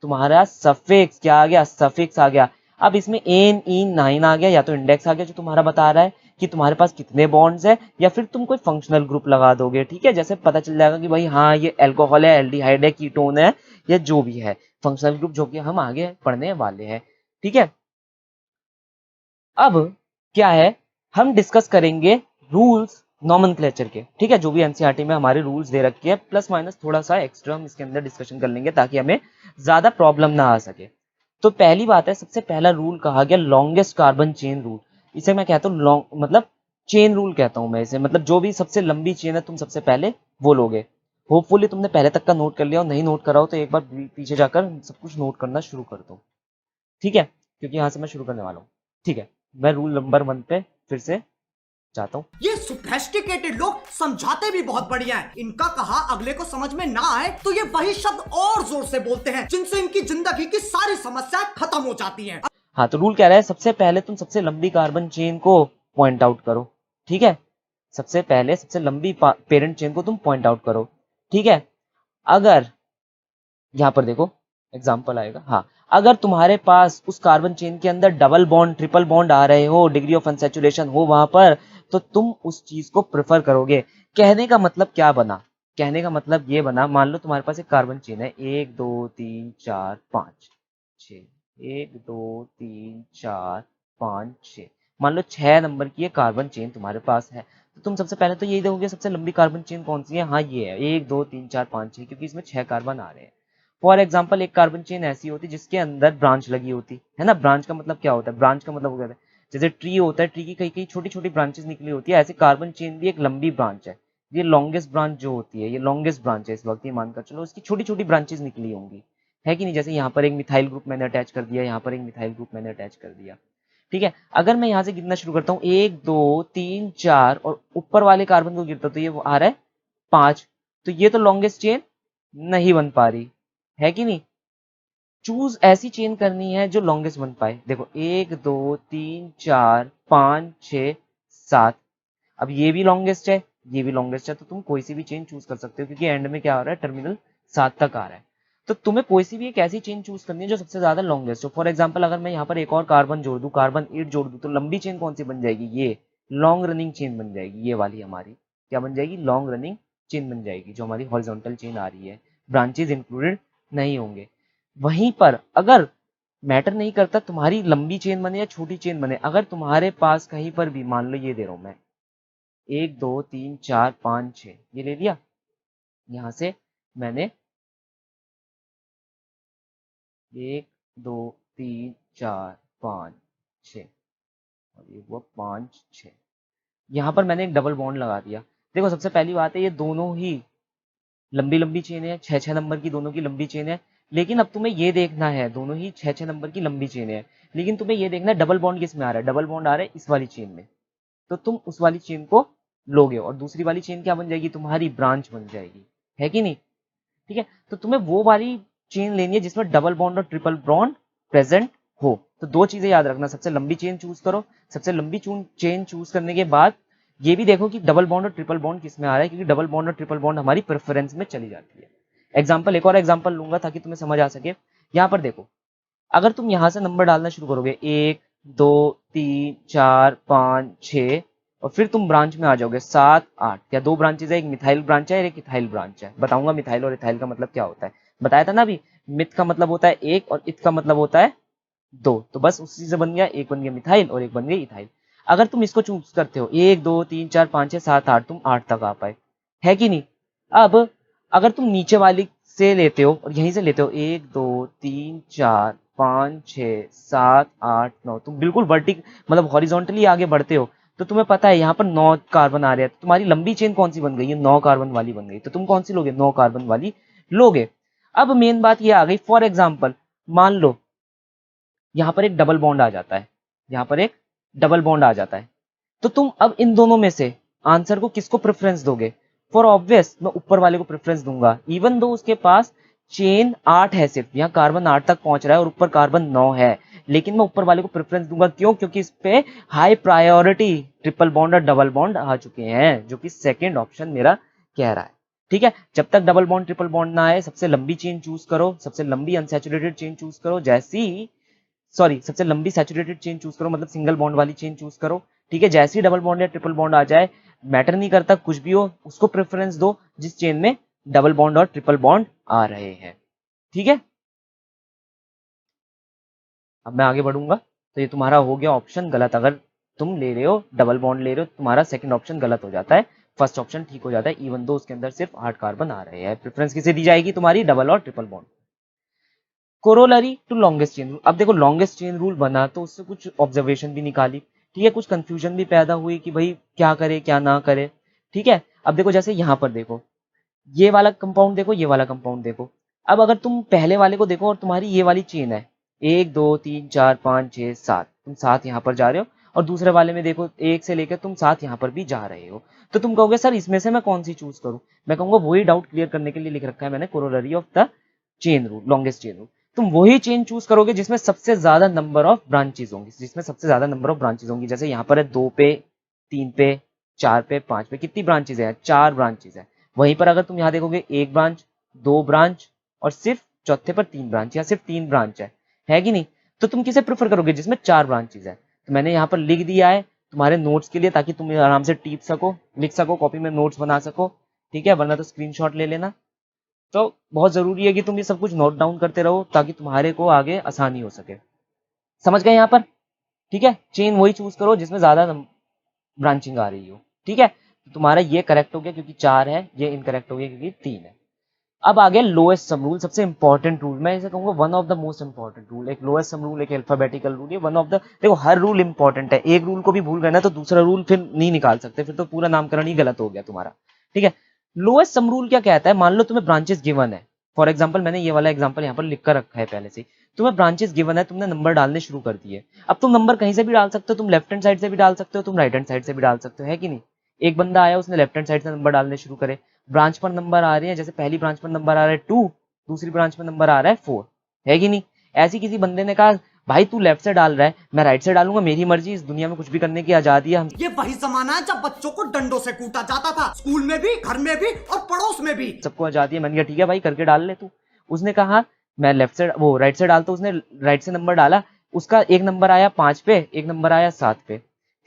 तुम्हारा सफिक्स। क्या आ गया, सफिक्स आ गया। अब इसमें एन इन नाइन आ गया, या तो इंडेक्स आ गया जो तुम्हारा बता रहा है कि तुम्हारे पास कितने बॉन्ड्स है, या फिर तुम कोई फंक्शनल ग्रुप लगा दोगे, ठीक है, जैसे पता चल जाएगा कि भाई हाँ ये अल्कोहल है, एल्डिहाइड है, कीटोन है, या जो भी है फंक्शनल ग्रुप, जो कि हम आगे पढ़ने वाले हैं, ठीक है। अब क्या है, हम डिस्कस करेंगे रूल्स नॉमेनक्लेचर के, ठीक है, जो भी एनसीईआरटी में हमारे रूल्स दे रखे हैं, प्लस माइनस थोड़ा सा एक्स्ट्रा हम इसके अंदर डिस्कशन कर लेंगे, ताकि हमें ज्यादा प्रॉब्लम ना आ सके। तो पहली बात है, सबसे पहला रूल कहा गया लॉन्गेस्ट कार्बन चेन रूल। इसे मैं कहता हूँ लॉन्ग मतलब चेन रूल कहता हूं मैं इसे, मतलब जो भी सबसे लंबी चेन है तुम सबसे पहले वो लोगे। होपफुली तुमने पहले तक का नोट कर लिया, और नहीं नोट करा हो तो एक बार पीछे जाकर सब कुछ नोट करना शुरू कर दो, ठीक है, क्योंकि यहाँ से मैं शुरू करने वाला हूँ। ठीक है, मैं रूल नंबर 1 पे फिर से जाता हूँ। ये सोफिस्टिकेटेड लोग समझाते भी बहुत बढ़िया है, इनका कहा अगले को समझ में ना आए तो ये वही शब्द और जोर से बोलते हैं जिनसे इनकी जिंदगी की सारी समस्याएं खत्म हो जाती हैं। हाँ, तो रूल क्या रहा है, सबसे पहले तुम सबसे लंबी कार्बन चेन को पॉइंट आउट करो, ठीक है, सबसे पहले सबसे लंबी पेरेंट चेन को तुम पॉइंट आउट करो, ठीक है। अगर यहाँ पर देखो एग्जाम्पल आएगा, हाँ, अगर तुम्हारे पास उस कार्बन चेन के अंदर डबल बॉन्ड ट्रिपल बॉन्ड आ रहे हो, डिग्री ऑफ अनसैचुरेशन हो वहां पर, तो तुम उस चीज को प्रेफर करोगे। कहने का मतलब क्या बना, कहने का मतलब ये बना, मान लो तुम्हारे पास एक कार्बन चेन है, 1 2 3 4 5 6, 1 2 3 4 5 6, मान लो 6 नंबर की ये कार्बन चेन तुम्हारे पास है, तो तुम सबसे पहले तो यही देखोगे सबसे लंबी कार्बन चेन कौन सी है, हाँ ये है 1 2 3 4 5 6, क्योंकि इसमें 6 कार्बन आ रहे हैं। फॉर एग्जाम्पल एक कार्बन चेन ऐसी होती जिसके अंदर ब्रांच लगी होती है ना, ब्रांच का मतलब क्या होता है, ब्रांच का मतलब होता है जैसे ट्री होता है, ट्री की कई कई छोटी छोटी ब्रांचेस निकली होती है, ऐसे कार्बन चेन भी एक लंबी ब्रांच है। ये लॉन्गेस्ट ब्रांच जो होती है, ये लॉन्गेस्ट ब्रांच है इस वक्त, ये मानकर चलो इसकी छोटी छोटी ब्रांचेस निकली होंगी, है कि नहीं, जैसे यहाँ पर एक मिथाइल ग्रुप मैंने अटैच कर दिया, यहाँ पर एक मिथाइल ग्रुप मैंने अटैच कर दिया, ठीक है। अगर मैं यहाँ से गिनना शुरू करता हूँ 1 2 3 4 और ऊपर वाले कार्बन को गिरता तो ये आ रहा है 5, तो ये तो लॉन्गेस्ट चेन नहीं बन पा रही, है कि नहीं। चूज ऐसी चेन करनी है जो लॉन्गेस्ट बन पाए। देखो 1 2 3 4 5 6 7, अब ये भी लॉन्गेस्ट है, ये भी लॉन्गेस्ट है, तो तुम कोई सी भी चेन चूज कर सकते हो, क्योंकि एंड में क्या आ रहा है, टर्मिनल 7 तक आ रहा है। तो तुम्हें कोई सी भी एक ऐसी चेन चूज करनी है जो सबसे ज्यादा लॉन्गेस्ट हो। फॉर एग्जाम्पल अगर मैं यहाँ पर एक और कार्बन जोड़ दूं, कार्बन 8 जोड़ दूं, तो लंबी चेन कौन सी बन जाएगी, ये लॉन्ग रनिंग चेन बन जाएगी, ये वाली हमारी क्या बन जाएगी, लॉन्ग रनिंग चेन बन जाएगी, जो हमारी हॉरिजॉन्टल चेन आ रही है, ब्रांचेज इंक्लूडेड नहीं होंगे। वहीं पर अगर मैटर नहीं करता तुम्हारी लंबी चेन बने या छोटी चेन बने, अगर तुम्हारे पास कहीं पर भी, मान लो ये दे रहा हूं मैं 1 2 3 4 5 6, ये ले लिया, यहां से मैंने 1 2 3 4 5 6 और ये हुआ 5 6, यहां पर मैंने एक डबल बॉन्ड लगा दिया। देखो सबसे पहली बात है, ये दोनों ही लंबी लंबी चेन है, 6 नंबर की दोनों की लंबी चेन है, लेकिन अब तुम्हें ये देखना है, दोनों ही 6 नंबर की लंबी चेन है, लेकिन तुम्हें ये देखना है डबल बॉन्ड किस में आ रहा है, डबल बॉन्ड आ रहा है इस वाली चेन में, तो तुम उस वाली चेन को लोगे, और दूसरी वाली चेन क्या बन जाएगी, तुम्हारी ब्रांच बन जाएगी, है कि नहीं। ठीक है, तो तुम्हें वो वाली चेन लेनी है जिसमें डबल बॉन्ड और ट्रिपल बॉन्ड प्रेजेंट हो। तो दो चीजें याद रखना, सबसे लंबी चेन चूज करो, सबसे लंबी चेन चूज करने के बाद ये भी देखो कि डबल बॉन्ड और ट्रिपल बॉन्ड किस में आ रहा है, क्योंकि डबल बॉन्ड और ट्रिपल बॉन्ड हमारी प्रेफरेंस में चली जाती है। एग्जाम्पल, एक और एग्जाम्पल लूंगा ताकि तुम्हें समझ आ सके। यहाँ पर देखो, अगर तुम यहां से नंबर डालना शुरू करोगे 1 2 3 4 5 6 और फिर तुम ब्रांच में आ जाओगे 7 8, या दो ब्रांचेज है, एक मिथाइल ब्रांच है और एक इथाइल ब्रांच है। बताऊंगा मिथाइल और इथाइल का मतलब क्या होता है, बताया था ना अभी। मिथ का मतलब होता है एक और इत का मतलब होता है दो, तो बस उसी से बन गया, एक बन गया मिथाइल और एक बन गई इथाइल। अगर तुम इसको चूज करते हो 1 2 3 4 5 6 7 8, तुम 8 तक आ पाए, है कि नहीं। अब अगर तुम नीचे वाली से लेते हो और यहीं से लेते हो 1 2 3 4 5 6 7 8 9, तुम बिल्कुल वर्टिक मतलब हॉरिजॉन्टली आगे बढ़ते हो, तो तुम्हें पता है यहाँ पर 9 कार्बन आ रहे हैं, तो तुम्हारी लंबी चेन कौन सी बन गई है, 9 कार्बन वाली बन गई, तो तुम कौन सी लोगे, 9 कार्बन वाली लोगे। अब मेन बात ये आ गई, फॉर एग्जाम्पल मान लो यहाँ पर एक डबल बॉन्ड आ जाता है, यहाँ पर एक डबल बॉन्ड आ जाता है, तो तुम अब इन दोनों में से आंसर को किसको प्रेफरेंस दोगे। फॉर ऑब्वियस मैं ऊपर वाले को प्रेफरेंस दूंगा, इवन दो उसके पास चेन 8 है, सिर्फ यहाँ कार्बन 8 तक पहुंच रहा है और ऊपर कार्बन 9 है, लेकिन मैं ऊपर वाले को प्रेफरेंस दूंगा, क्यों, क्योंकि इस पे हाई प्रायोरिटी ट्रिपल बॉन्ड और डबल बॉन्ड आ चुके हैं, जो कि सेकेंड ऑप्शन मेरा कह रहा है। ठीक है, जब तक डबल बॉन्ड ट्रिपल बॉन्ड ना आए, सबसे लंबी चेन चूज करो, सबसे लंबी अनसैचुरेटेड चेन चूज करो, जैसी सॉरी सबसे लंबी सैचुरेटेड चेन चूज करो, मतलब सिंगल बॉन्ड वाली चेन चूज करो। ठीक है, जैसे ही डबल बॉन्ड या ट्रिपल बॉन्ड आ जाए, मैटर नहीं करता कुछ भी हो, उसको प्रेफरेंस दो जिस चेन में डबल बॉन्ड और ट्रिपल बॉन्ड आ रहे हैं। ठीक है, अब मैं आगे बढ़ूंगा, तो ये तुम्हारा हो गया ऑप्शन गलत। अगर तुम ले रहे हो डबल बॉन्ड ले रहे हो, तुम्हारा सेकंड ऑप्शन गलत हो जाता है, फर्स्ट ऑप्शन ठीक हो जाता है, इवन दो उसके अंदर सिर्फ 8 कार्बन आ रहे हैं। प्रेफरेंस किसे दी जाएगी, तुम्हारी डबल और triple bond. Corollary to longest chain rule, अब देखो लॉन्गेस्ट चेन रूल बना तो उससे कुछ ऑब्जर्वेशन भी निकाली, ठीक है, कुछ कंफ्यूजन भी पैदा हुई कि भाई क्या करे क्या ना करे। ठीक है, अब देखो जैसे यहाँ पर देखो ये वाला कंपाउंड देखो, ये वाला कंपाउंड देखो। अब अगर तुम पहले वाले को देखो और तुम्हारी ये वाली चेन है, 1 2 3 4 5 6 7, तुम 7 यहाँ पर जा रहे हो, और दूसरे वाले में देखो 1 से लेकर तुम 7 यहाँ पर भी जा रहे हो। तो तुम कहोगे सर इसमें से मैं कौन सी चूज करूं? मैं कहूंगा वही डाउट क्लियर करने के लिए लिख रखा है मैंने, corollary of the chain rule, longest chain rule. तुम वही चेन चूज करोगे जिसमें सबसे ज्यादा नंबर ऑफ ब्रांचेज होंगी, जिसमें सबसे ज्यादा नंबर ऑफ ब्रांचेज होंगी। जैसे यहाँ पर है 2 पे, 3 पे, 4 पे, 5 पे, कितनी ब्रांचेज है? 4 ब्रांचेज है। वहीं पर अगर तुम यहाँ देखोगे 1 ब्रांच, 2 ब्रांच, और सिर्फ चौथे पर 3 ब्रांच, या सिर्फ 3 ब्रांच है कि नहीं? तो तुम किसे प्रेफर करोगे? जिसमें 4 ब्रांचेज है। तो मैंने यहाँ पर लिख दिया है तुम्हारे नोट्स के लिए, ताकि तुम आराम से टीप सको, लिख सको, कॉपी में नोट्स बना सको, ठीक है? वरना तो स्क्रीनशॉट ले लेना। तो बहुत जरूरी है कि तुम ये सब कुछ नोट डाउन करते रहो, ताकि तुम्हारे को आगे आसानी हो सके। समझ गए यहाँ पर? ठीक है, चेन वही चूज करो जिसमें ज्यादा ब्रांचिंग आ रही हो, ठीक है? तो तुम्हारा ये करेक्ट हो गया क्योंकि 4 है, ये इनकरेक्ट हो गया क्योंकि 3 है। अब आ गया लोएस्ट सम रूल, सबसे इंपॉर्टेंट रूल, मैं इसे कहूंगा one of the most important rule. एक लोएस्ट सम रूल, एक अल्फाबेटिकल रूल, ये वन ऑफ द, देखो हर रूल इंपॉर्टेंट है, एक रूल को भी भूल गए ना तो दूसरा रूल फिर नहीं निकाल सकते, फिर तो पूरा नामकरण ही गलत हो गया तुम्हारा, ठीक है? लोएस्ट सम रूल क्या कहता है? मान लो तुम्हें ब्रांचेस गिवन है, फॉर एग्जाम्पल मैंने ये वाला एग्जाम्पल यहाँ पर लिख कर रखा है पहले से, तुम्हें ब्रांचेस गिवन है, तुमने नंबर डालने शुरू कर दिए। अब तुम नंबर कहीं से भी डाल सकते हो, तुम लेफ्ट हैंड साइड से भी डाल सकते हो, तुम राइट हैंड साइड से भी डाल सकते हो, है कि नहीं? एक बंदा आया, उसने लेफ्ट हैंड साइड से नंबर डालने शुरू करे, ब्रांच पर नंबर आ रहे हैं, जैसे पहली ब्रांच पर नंबर आ रहा है 2, दूसरी ब्रांच पर नंबर आ रहा है 4, है कि नहीं? ऐसी किसी बंदे ने कहा भाई तू लेफ्ट से डाल रहा है, मैं राइट से डालूंगा, मेरी मर्जी, इस दुनिया में कुछ भी करने की आजादी है। हम ये वही जमाना है जब बच्चों को डंडों से कूटा जाता था, स्कूल में भी, घर में भी और पड़ोस में भी। सबको आजादी है। मैंने कहा ठीक है भाई, करके डाल ले तू। उसने कहा मैं लेफ्ट से, वो राइट से डालता, उसने राइट से नंबर डाला, उसका एक नंबर आया 5 पे, एक नंबर आया 7 पे,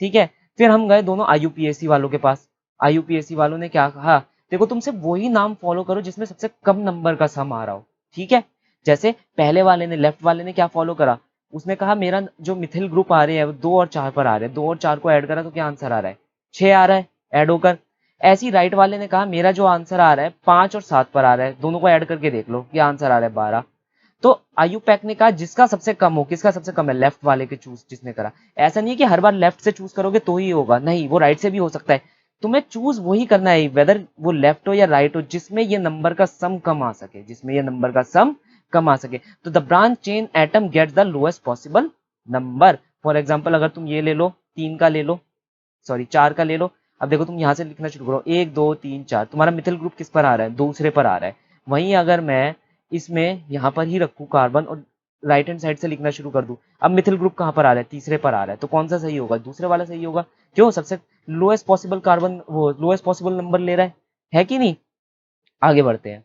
ठीक है? फिर हम गए दोनों आईयूपीएसी वालों के पास। आईयूपीएसी वालों ने क्या कहा? देखो तुम सिर्फ वही नाम फॉलो करो जिसमें सबसे कम नंबर का सम आ रहा हो, ठीक है? जैसे पहले वाले ने, लेफ्ट वाले ने क्या फॉलो करा? उसने कहा मेरा जो मिथिल ग्रुप आ रहे हैं वो 2 और 4 पर आ रहे हैं, 2 और 4 को ऐड करा तो क्या आंसर आ रहा है? 6 आ रहा है, ऐड होकर। ऐसी राइट वाले ने कहा मेरा जो आंसर आ रहा है 5 और 7 पर आ रहा है, दोनों को ऐड करके देख लो, क्या आंसर आ रहा है? 12। तो आयुपैक ने कहा जिसका सबसे कम हो, किसका सबसे कम है? लेफ्ट वाले के चूज जिसने करा। ऐसा नहीं है कि हर बार लेफ्ट से चूज करोगे तो ही होगा, नहीं, वो राइट से भी हो सकता है। तुम्हें चूज वही करना है, वेदर वो लेफ्ट हो या राइट हो, जिसमें ये नंबर का सम कम आ सके, जिसमें ये नंबर का सम कम आ सके। तो the branch chain atom gets the lowest possible number. For example अगर तुम ये ले लो, 3 का ले लो, सॉरी 4 का ले लो। अब देखो तुम यहाँ से लिखना शुरू करो, 1 2 3 4, तुम्हारा मिथिल ग्रुप किस पर आ रहा है? दूसरे पर आ रहा है। वहीं अगर मैं इसमें यहाँ पर ही रखूँ कार्बन और राइट हैंड साइड से लिखना शुरू कर दूं, अब मिथिल ग्रुप कहाँ पर आ रहा है? तीसरे पर आ रहा है। तो कौन सा सही होगा? दूसरे वाला सही होगा। क्यों? सबसे लोएस्ट पॉसिबल कार्बन, वो लोएस्ट पॉसिबल नंबर ले रहा है कि नहीं? आगे बढ़ते हैं।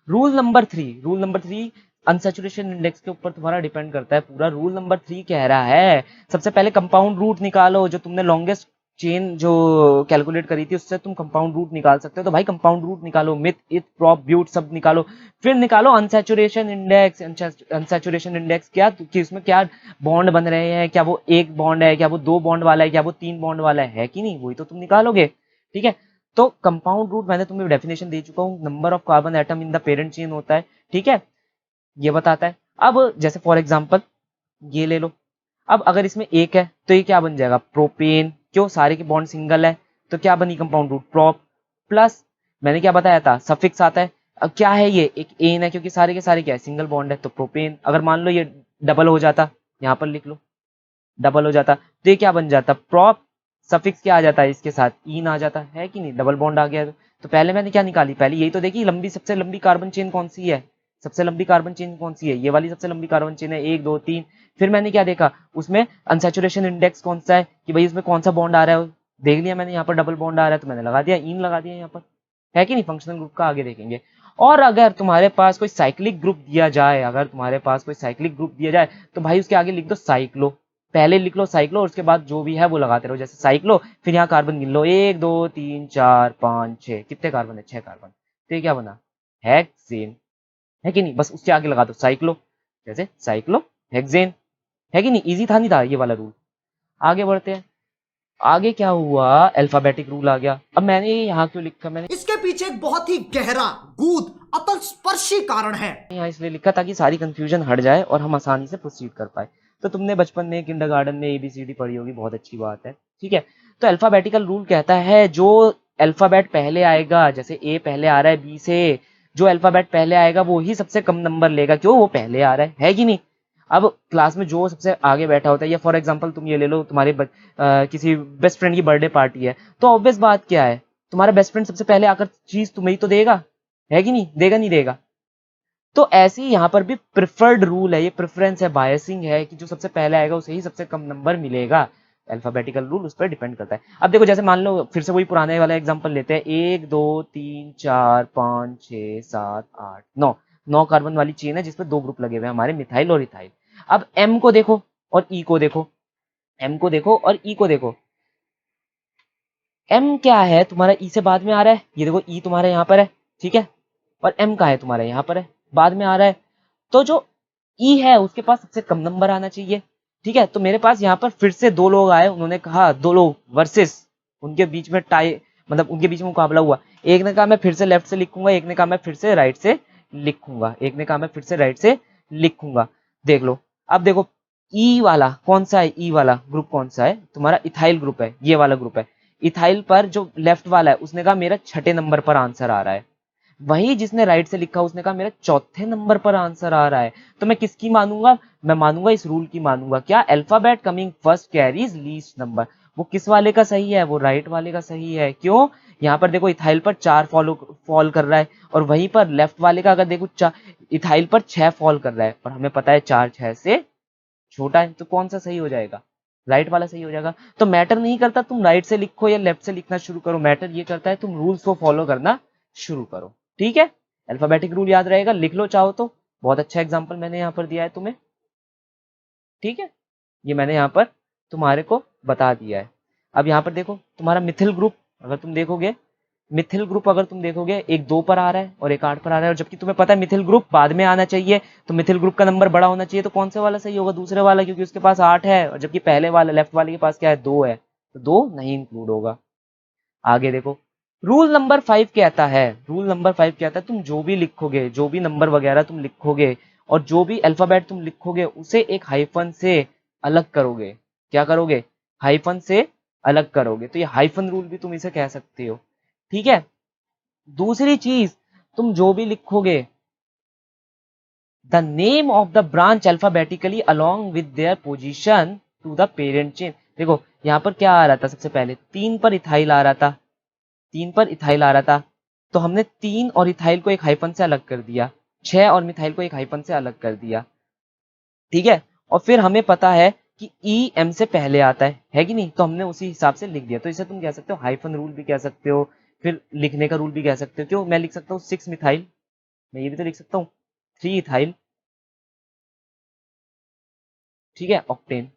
रूल नंबर 3 अनसैचुरेशन इंडेक्स के ऊपर तुम्हारा डिपेंड करता है पूरा। रूल नंबर 3 कह रहा है सबसे पहले कंपाउंड रूट निकालो, जो तुमने लॉन्गेस्ट चेन जो कैलकुलेट करी थी उससे तुम कंपाउंड रूट निकाल सकते हो। तो भाई कंपाउंड रूट निकालो, मिथ इथ प्रॉप ब्यूट सब निकालो, फिर निकालो अनसैचुरेशन इंडेक्स। अनसैचुरेशन इंडेक्स क्या कि उसमें क्या बॉन्ड बन रहे हैं, क्या वो एक बॉन्ड है, क्या वो 2 बॉन्ड वाला है, क्या वो 3 बॉन्ड वाला है कि नहीं? वही तो तुम निकालोगे, ठीक है? तो कंपाउंड रूट मैंने तुम्हें डेफिनेशन दे चुका हूँ, number of carbon atom in the parent chain होता है, ठीक है? ये बताता है। अब जैसे फॉर एग्जांपल ये ले लो, अब अगर इसमें एक है तो ये क्या बन जाएगा? प्रोपेन। क्यों? सारे के बॉन्ड सिंगल है, तो क्या बनी कंपाउंड रूट? प्रोप। प्लस मैंने क्या बताया था? सफिक्स आता है। अब क्या है ये? एक एन है, क्योंकि सारे के सारे क्या है? सिंगल बॉन्ड है, तो प्रोपेन। अगर मान लो ये डबल हो जाता, यहाँ पर लिख लो, डबल हो जाता तो ये क्या बन जाता? प्रॉप। सफिक्स क्या आ जाता है इसके साथ? ईन आ जाता है कि नहीं? डबल बॉन्ड आ गया। तो पहले मैंने क्या निकाली? पहले यही तो देखी, लंबी, सबसे लंबी कार्बन चेन कौन सी है? सबसे लंबी कार्बन चेन कौन सी है? ये वाली सबसे लंबी कार्बन चेन है, 1 2 3। फिर मैंने क्या देखा? उसमें अनसैचुरेशन इंडेक्स कौन सा है, कि भाई उसमें कौन सा बॉन्ड आ रहा है, देख लिया मैंने, यहाँ पर डबल बॉन्ड आ रहा है तो मैंने लगा दिया, ईन लगा दिया यहाँ पर, है कि नहीं? फंक्शनल ग्रुप का आगे देखेंगे। और अगर तुम्हारे पास कोई साइक्लिक ग्रुप दिया जाए, अगर तुम्हारे पास कोई साइक्लिक ग्रुप दिया जाए तो भाई उसके आगे लिख दो साइक्लो। पहले लिख लो साइक्लो और उसके बाद जो भी है वो लगाते रहो, जैसे साइक्लो, फिर यहाँ कार्बन गिन लो, 1 2 3 4 5 6, कितने कार्बन है? 6 कार्बन। तो ये क्या बना? हेक्सेन, है कि नहीं? बस उसके आगे लगा दो साइक्लो, जैसे साइक्लो हेक्सेन, है कि नहीं? इजी था नहीं था ये वाला रूल? आगे बढ़ते हैं। आगे क्या हुआ? अल्फाबेटिक रूल आ गया। अब मैंने यहाँ क्यों लिखा? मैंने इसके पीछे एक बहुत ही गहरा, गूढ़, अतल स्पर्शी कारण है। यहाँ इसलिए लिखा ताकि सारी कंफ्यूजन हट जाए और हम आसानी से प्रोसीड कर पाए। तो तुमने बचपन में किंडरगार्टन में एबीसीडी पढ़ी होगी, बहुत अच्छी बात है, ठीक है? तो अल्फाबेटिकल रूल कहता है जो अल्फाबेट पहले आएगा, जैसे ए पहले आ रहा है बी से, जो अल्फाबेट पहले आएगा वो ही सबसे कम नंबर लेगा, क्यों, वो पहले आ रहा है कि नहीं। अब क्लास में जो सबसे आगे बैठा होता है, या फॉर एग्जांपल तुम ये ले लो, तुम्हारे किसी बेस्ट फ्रेंड की बर्थडे पार्टी है, तो ऑब्वियस बात क्या है, तुम्हारा बेस्ट फ्रेंड सबसे पहले आकर चीज तुम्हें ही तो देगा, है कि नहीं, देगा नहीं देगा। तो ऐसे ही यहाँ पर भी प्रिफर्ड रूल है, ये प्रेफरेंस है, बायसिंग है कि जो सबसे पहले आएगा उसे ही सबसे कम नंबर मिलेगा। अल्फाबेटिकल रूल उस पर डिपेंड करता है। अब देखो जैसे मान लो फिर से वही पुराने वाला एग्जांपल लेते हैं, 1 2 3 4 5 6 7 8 9, 9 कार्बन वाली चेन है जिसमें 2 ग्रुप लगे हुए हैं हमारे, मिथाइल और इथाइल। अब एम को देखो और ई को देखो, एम को देखो और ई को देखो। एम क्या है तुम्हारा, ई से बाद में आ रहा है, ये देखो ई तुम्हारे यहाँ पर है, ठीक है, और एम का है तुम्हारे यहाँ पर है, बाद में आ रहा है। तो जो ई है उसके पास सबसे कम नंबर आना चाहिए, ठीक है। तो मेरे पास यहाँ पर फिर से 2 लोग आए, उन्होंने कहा 2 लोग वर्सेस, उनके बीच में टाई, मतलब उनके बीच में मुकाबला हुआ। एक ने कहा मैं फिर से लेफ्ट से लिखूंगा, एक ने कहा मैं फिर से राइट से लिखूंगा, एक ने कहा मैं फिर से राइट से लिखूंगा। देख लो, अब देखो ई वाला कौन सा है, ई वाला ग्रुप कौन सा है तुम्हारा, इथाइल ग्रुप है, ये वाला ग्रुप है। इथाइल पर जो लेफ्ट वाला है उसने कहा मेरा 6ठे नंबर पर आंसर आ रहा है, वही जिसने राइट से लिखा उसने कहा मेरा 4थे नंबर पर आंसर आ रहा है। तो मैं किसकी मानूंगा, मैं मानूंगा इस रूल की मानूंगा, क्या, alphabet coming first carries least number. वो किस वाले का सही है, वो राइट वाले का सही है। क्यों, यहाँ पर देखो इथाइल पर 4 फॉल कर रहा है, और वहीं पर लेफ्ट वाले का अगर देखो इथाइल पर 6 फॉल कर रहा है, और हमें पता है 4 6 से छोटा है, तो कौन सा सही हो जाएगा, राइट वाला सही हो जाएगा। तो मैटर नहीं करता तुम राइट से लिखो या लेफ्ट से लिखना शुरू करो, मैटर ये करता है तुम रूल्स को फॉलो करना शुरू करो, ठीक है। अल्फाबेटिक रूल याद रहेगा, लिख लो चाहो तो, बहुत अच्छा एग्जांपल मैंने यहाँ पर दिया है तुम्हें, ठीक है, ये मैंने यहाँ पर तुम्हारे को बता दिया है। अब यहाँ पर देखो तुम्हारा मिथिल ग्रुप, अगर तुम देखोगे मिथिल ग्रुप, अगर तुम देखोगे एक 2 पर आ रहा है और एक 8 पर आ रहा है, और जबकि तुम्हें पता है मिथिल ग्रुप बाद में आना चाहिए, तो मिथिल ग्रुप का नंबर बड़ा होना चाहिए, तो कौन से वाला सही होगा, दूसरे वाला, क्योंकि उसके पास 8 है, और जबकि पहले वाला लेफ्ट वाले के पास क्या है, 2 है, तो 2 नहीं इंक्लूड होगा। आगे देखो, रूल नंबर 5 कहता है, रूल नंबर 5 कहता है तुम जो भी लिखोगे, जो भी नंबर वगैरह तुम लिखोगे, और जो भी अल्फाबेट तुम लिखोगे उसे एक हाइफन से अलग करोगे। क्या करोगे, हाइफन से अलग करोगे। तो ये हाइफन रूल भी तुम इसे कह सकते हो, ठीक है। दूसरी चीज, तुम जो भी लिखोगे, the name of the branch alphabetically along with their position to the parent chain. देखो यहाँ पर क्या आ रहा था, सबसे पहले 3 पर इथाइल आ रहा था, 3 पर इथाइल आ रहा था, तो हमने 3 और इथाइल को एक हाइफन से अलग कर दिया, 6 और मिथाइल को एक हाइफन से अलग कर दिया, ठीक है। और फिर हमें पता है कि ई एम से पहले आता है कि नहीं, तो हमने उसी हिसाब से लिख दिया। तो इसे तुम कह सकते हो हाइफन रूल भी कह सकते हो, फिर लिखने का रूल भी कह सकते हो। क्यों, मैं लिख सकता हूँ 6 मिथाइल, मैं ये भी तो लिख सकता हूँ 3 इथाइल, ठीक है, ऑक्टेन,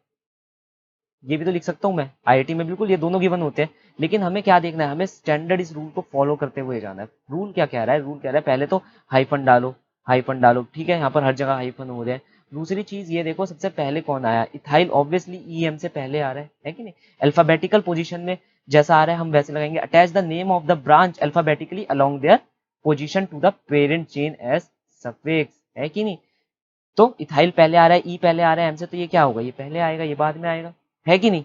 ये भी तो लिख सकता हूँ मैं। आईआईटी में बिल्कुल ये दोनों गिवन होते हैं, लेकिन हमें क्या देखना है, हमें स्टैंडर्ड इस रूल को फॉलो करते हुए जाना है। रूल क्या कह रहा है, रूल कह रहा है पहले तो हाइफन डालो, हाइफन डालो, ठीक है, यहाँ पर हर जगह हाइफन हो रहे हैं। दूसरी चीज ये देखो, सबसे पहले कौन आया, इथाइल, ऑब्वियसली ई एम से पहले आ रहा है कि नहीं। अल्फाबेटिकल पोजिशन में जैसा आ रहा है हम वैसे लगाएंगे। Attach the name of the branch alphabetically along their position to the parent chain as suffix, है कि नहीं। तो इथाइल पहले आ रहा है, ई पहले आ रहा है एम से, तो ये क्या होगा, ये पहले आएगा, ये बाद में आएगा, है कि नहीं।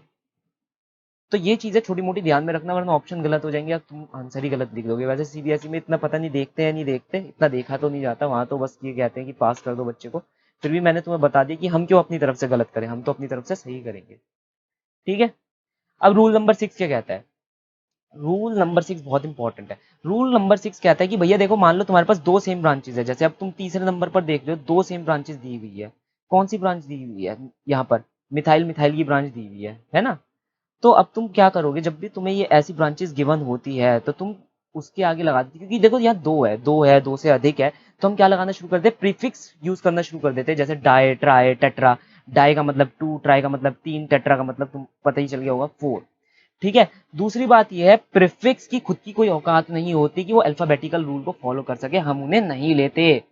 तो ये चीजें छोटी मोटी ध्यान में रखना, वरना ऑप्शन गलत हो जाएंगे या तुम आंसर ही गलत लिख दोगे। वैसे सीबीएसई में इतना पता नहीं देखते हैं, नहीं देखते, इतना देखा तो नहीं जाता वहां, तो बस ये कहते हैं कि पास कर दो बच्चे को। फिर भी मैंने तुम्हें बता दिया कि हम क्यों अपनी तरफ से गलत करें, हम तो अपनी तरफ से सही करेंगे, ठीक है। अब रूल नंबर 6 क्या कहता है, रूल नंबर 6 बहुत इंपॉर्टेंट है। रूल नंबर 6 कहता है कि भैया देखो, मान लो तुम्हारे पास 2 सेम ब्रांचेस है, जैसे अब तुम तीसरे नंबर पर देख रहे हो, 2 सेम ब्रांचेस दी हुई है। कौन सी ब्रांच दी हुई है, यहाँ पर मिथाइल, मिथाइल की ब्रांच दी हुई है ना। तो अब तुम क्या करोगे, जब भी तुम्हें ये ऐसी ब्रांचेस गिवन होती है, तो तुम उसके आगे लगा देते, क्योंकि देखो यहाँ 2 है, 2 से अधिक है, तो हम क्या लगाना शुरू कर देते, प्रीफिक्स यूज करना शुरू कर देते हैं, जैसे डाई, ट्राई, टेट्रा। डाई का मतलब 2, ट्राई का मतलब 3, टेट्रा का मतलब तुम पता ही चल गया होगा 4, ठीक है। दूसरी बात यह है, प्रीफिक्स की खुद की कोई औकात नहीं होती कि वो अल्फाबेटिकल रूल को फॉलो कर सके, हम उन्हें नहीं लेते।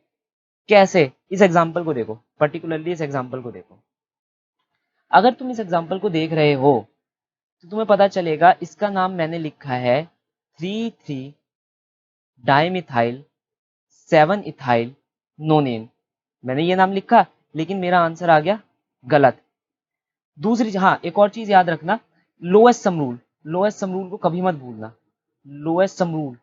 कैसे, इस एग्जाम्पल को देखो, पर्टिकुलरली इस एग्जाम्पल को देखो। अगर तुम इस एग्जाम्पल को देख रहे हो तो तुम्हें पता चलेगा, इसका नाम मैंने लिखा है 3,3 डाइमिथाइल 7 इथाइल नोनेन। मैंने ये नाम लिखा, लेकिन मेरा आंसर आ गया गलत। दूसरी, हाँ, एक और चीज याद रखना, lowest sum rule, lowest sum rule को कभी मत भूलना। लोएस्ट सम रूल,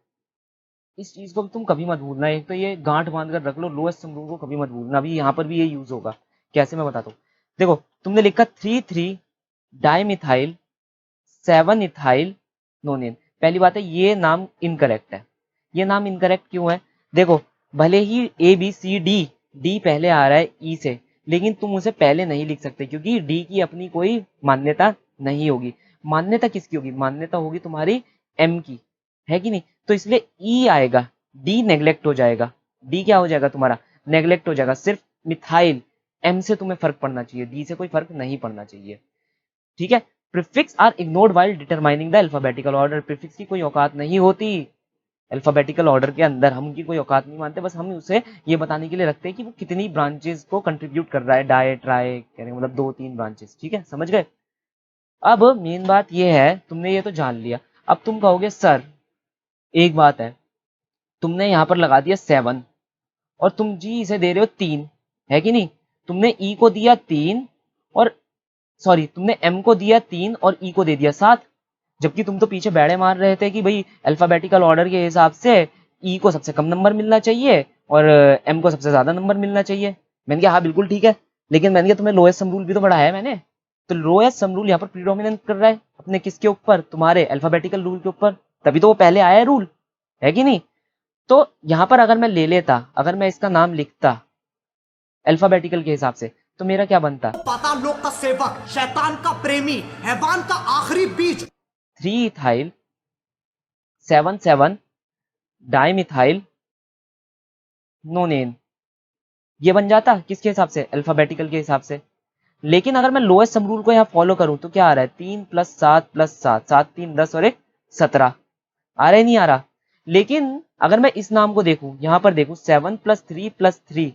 इस चीज को भी तुम कभी मत भूलना। एक तो ये गांठ बांध कर रख लो, लोएस्ट सम रूल को कभी मत भूलना। अभी यहाँ पर भी ये यूज होगा, कैसे मैं बताता हूँ। देखो तुमने लिखा 3,3 डाइमिथाइल 7 इथाइल नोनेन। पहली बात है ये नाम इनकरेक्ट है। ये नाम इनकरेक्ट क्यों है? देखो भले ही A B C D, D पहले आ रहा है ई से, लेकिन तुम उसे पहले नहीं लिख सकते क्योंकि डी की अपनी कोई मान्यता नहीं होगी। मान्यता किसकी होगी? मान्यता होगी तुम्हारी एम की, है कि नहीं? तो इसलिए ई आएगा, डी नेग्लेक्ट हो जाएगा। डी क्या हो जाएगा तुम्हारा? नेग्लेक्ट हो जाएगा। सिर्फ मिथाइल एम से तुम्हें फर्क पड़ना चाहिए, डी से कोई फर्क नहीं पड़ना चाहिए, ठीक है। Prefix are ignored while determining the alphabetical order. Prefix की कोई औकात नहीं होती अल्फाबेटिकल ऑर्डर के अंदर, हम उनकी कोई औकात नहीं मानते। बस हम उसे ये बताने के लिए रखते हैं कि वो कितनी ब्रांचेस को कंट्रीब्यूट कर रहा है, डाई ट्राई कहने का मतलब 2-3 ब्रांचेस, ठीक है, समझ गए। अब मेन बात ये है, तुमने ये तो जान लिया। अब तुम कहोगे सर एक बात है, तुमने यहाँ पर लगा दिया 7 और तुम जी इसे दे रहे हो 3, है कि नहीं? तुमने ई को दिया 3 और सॉरी तुमने एम को दिया 3 और ई को दे दिया 7, जबकि तुम तो पीछे बैड़े मार रहे थे कि भाई अल्फाबेटिकल ऑर्डर के हिसाब से ई को सबसे कम नंबर मिलना चाहिए और एम को सबसे ज्यादा नंबर मिलना चाहिए। मैंने कहा हाँ बिल्कुल ठीक है, लेकिन मैंने कहा तुम्हें लोएस्ट सम रूल भी तो पढ़ाया है मैंने। तो लोएस्ट सम रूल यहाँ पर प्रीडोमिनेंट कर रहा है अपने किसके ऊपर? तुम्हारे अल्फाबेटिकल रूल के ऊपर, तभी तो वो पहले आया है रूल, है कि नहीं? तो यहाँ पर अगर मैं ले लेता, अगर मैं इसका नाम लिखता अल्फाबेटिकल के हिसाब से, तो मेरा क्या बनता? पाताल लोक का सेवक, शैतान का प्रेमी, हैवान का आखिरी बीज। 3 इथाइल 7 डाइमिथाइल नोनेन, ये बन जाता किसके हिसाब से? अल्फाबेटिकल के हिसाब से। लेकिन अगर मैं लोएस्ट सम रूल को यहाँ फॉलो करूं तो क्या आ रहा है? 3 + 7 + 7, 7 3 10 और 1 17, आ रहा है नहीं आ रहा? लेकिन अगर मैं इस नाम को देखूं, यहाँ पर देखूं 7 + 3 + 3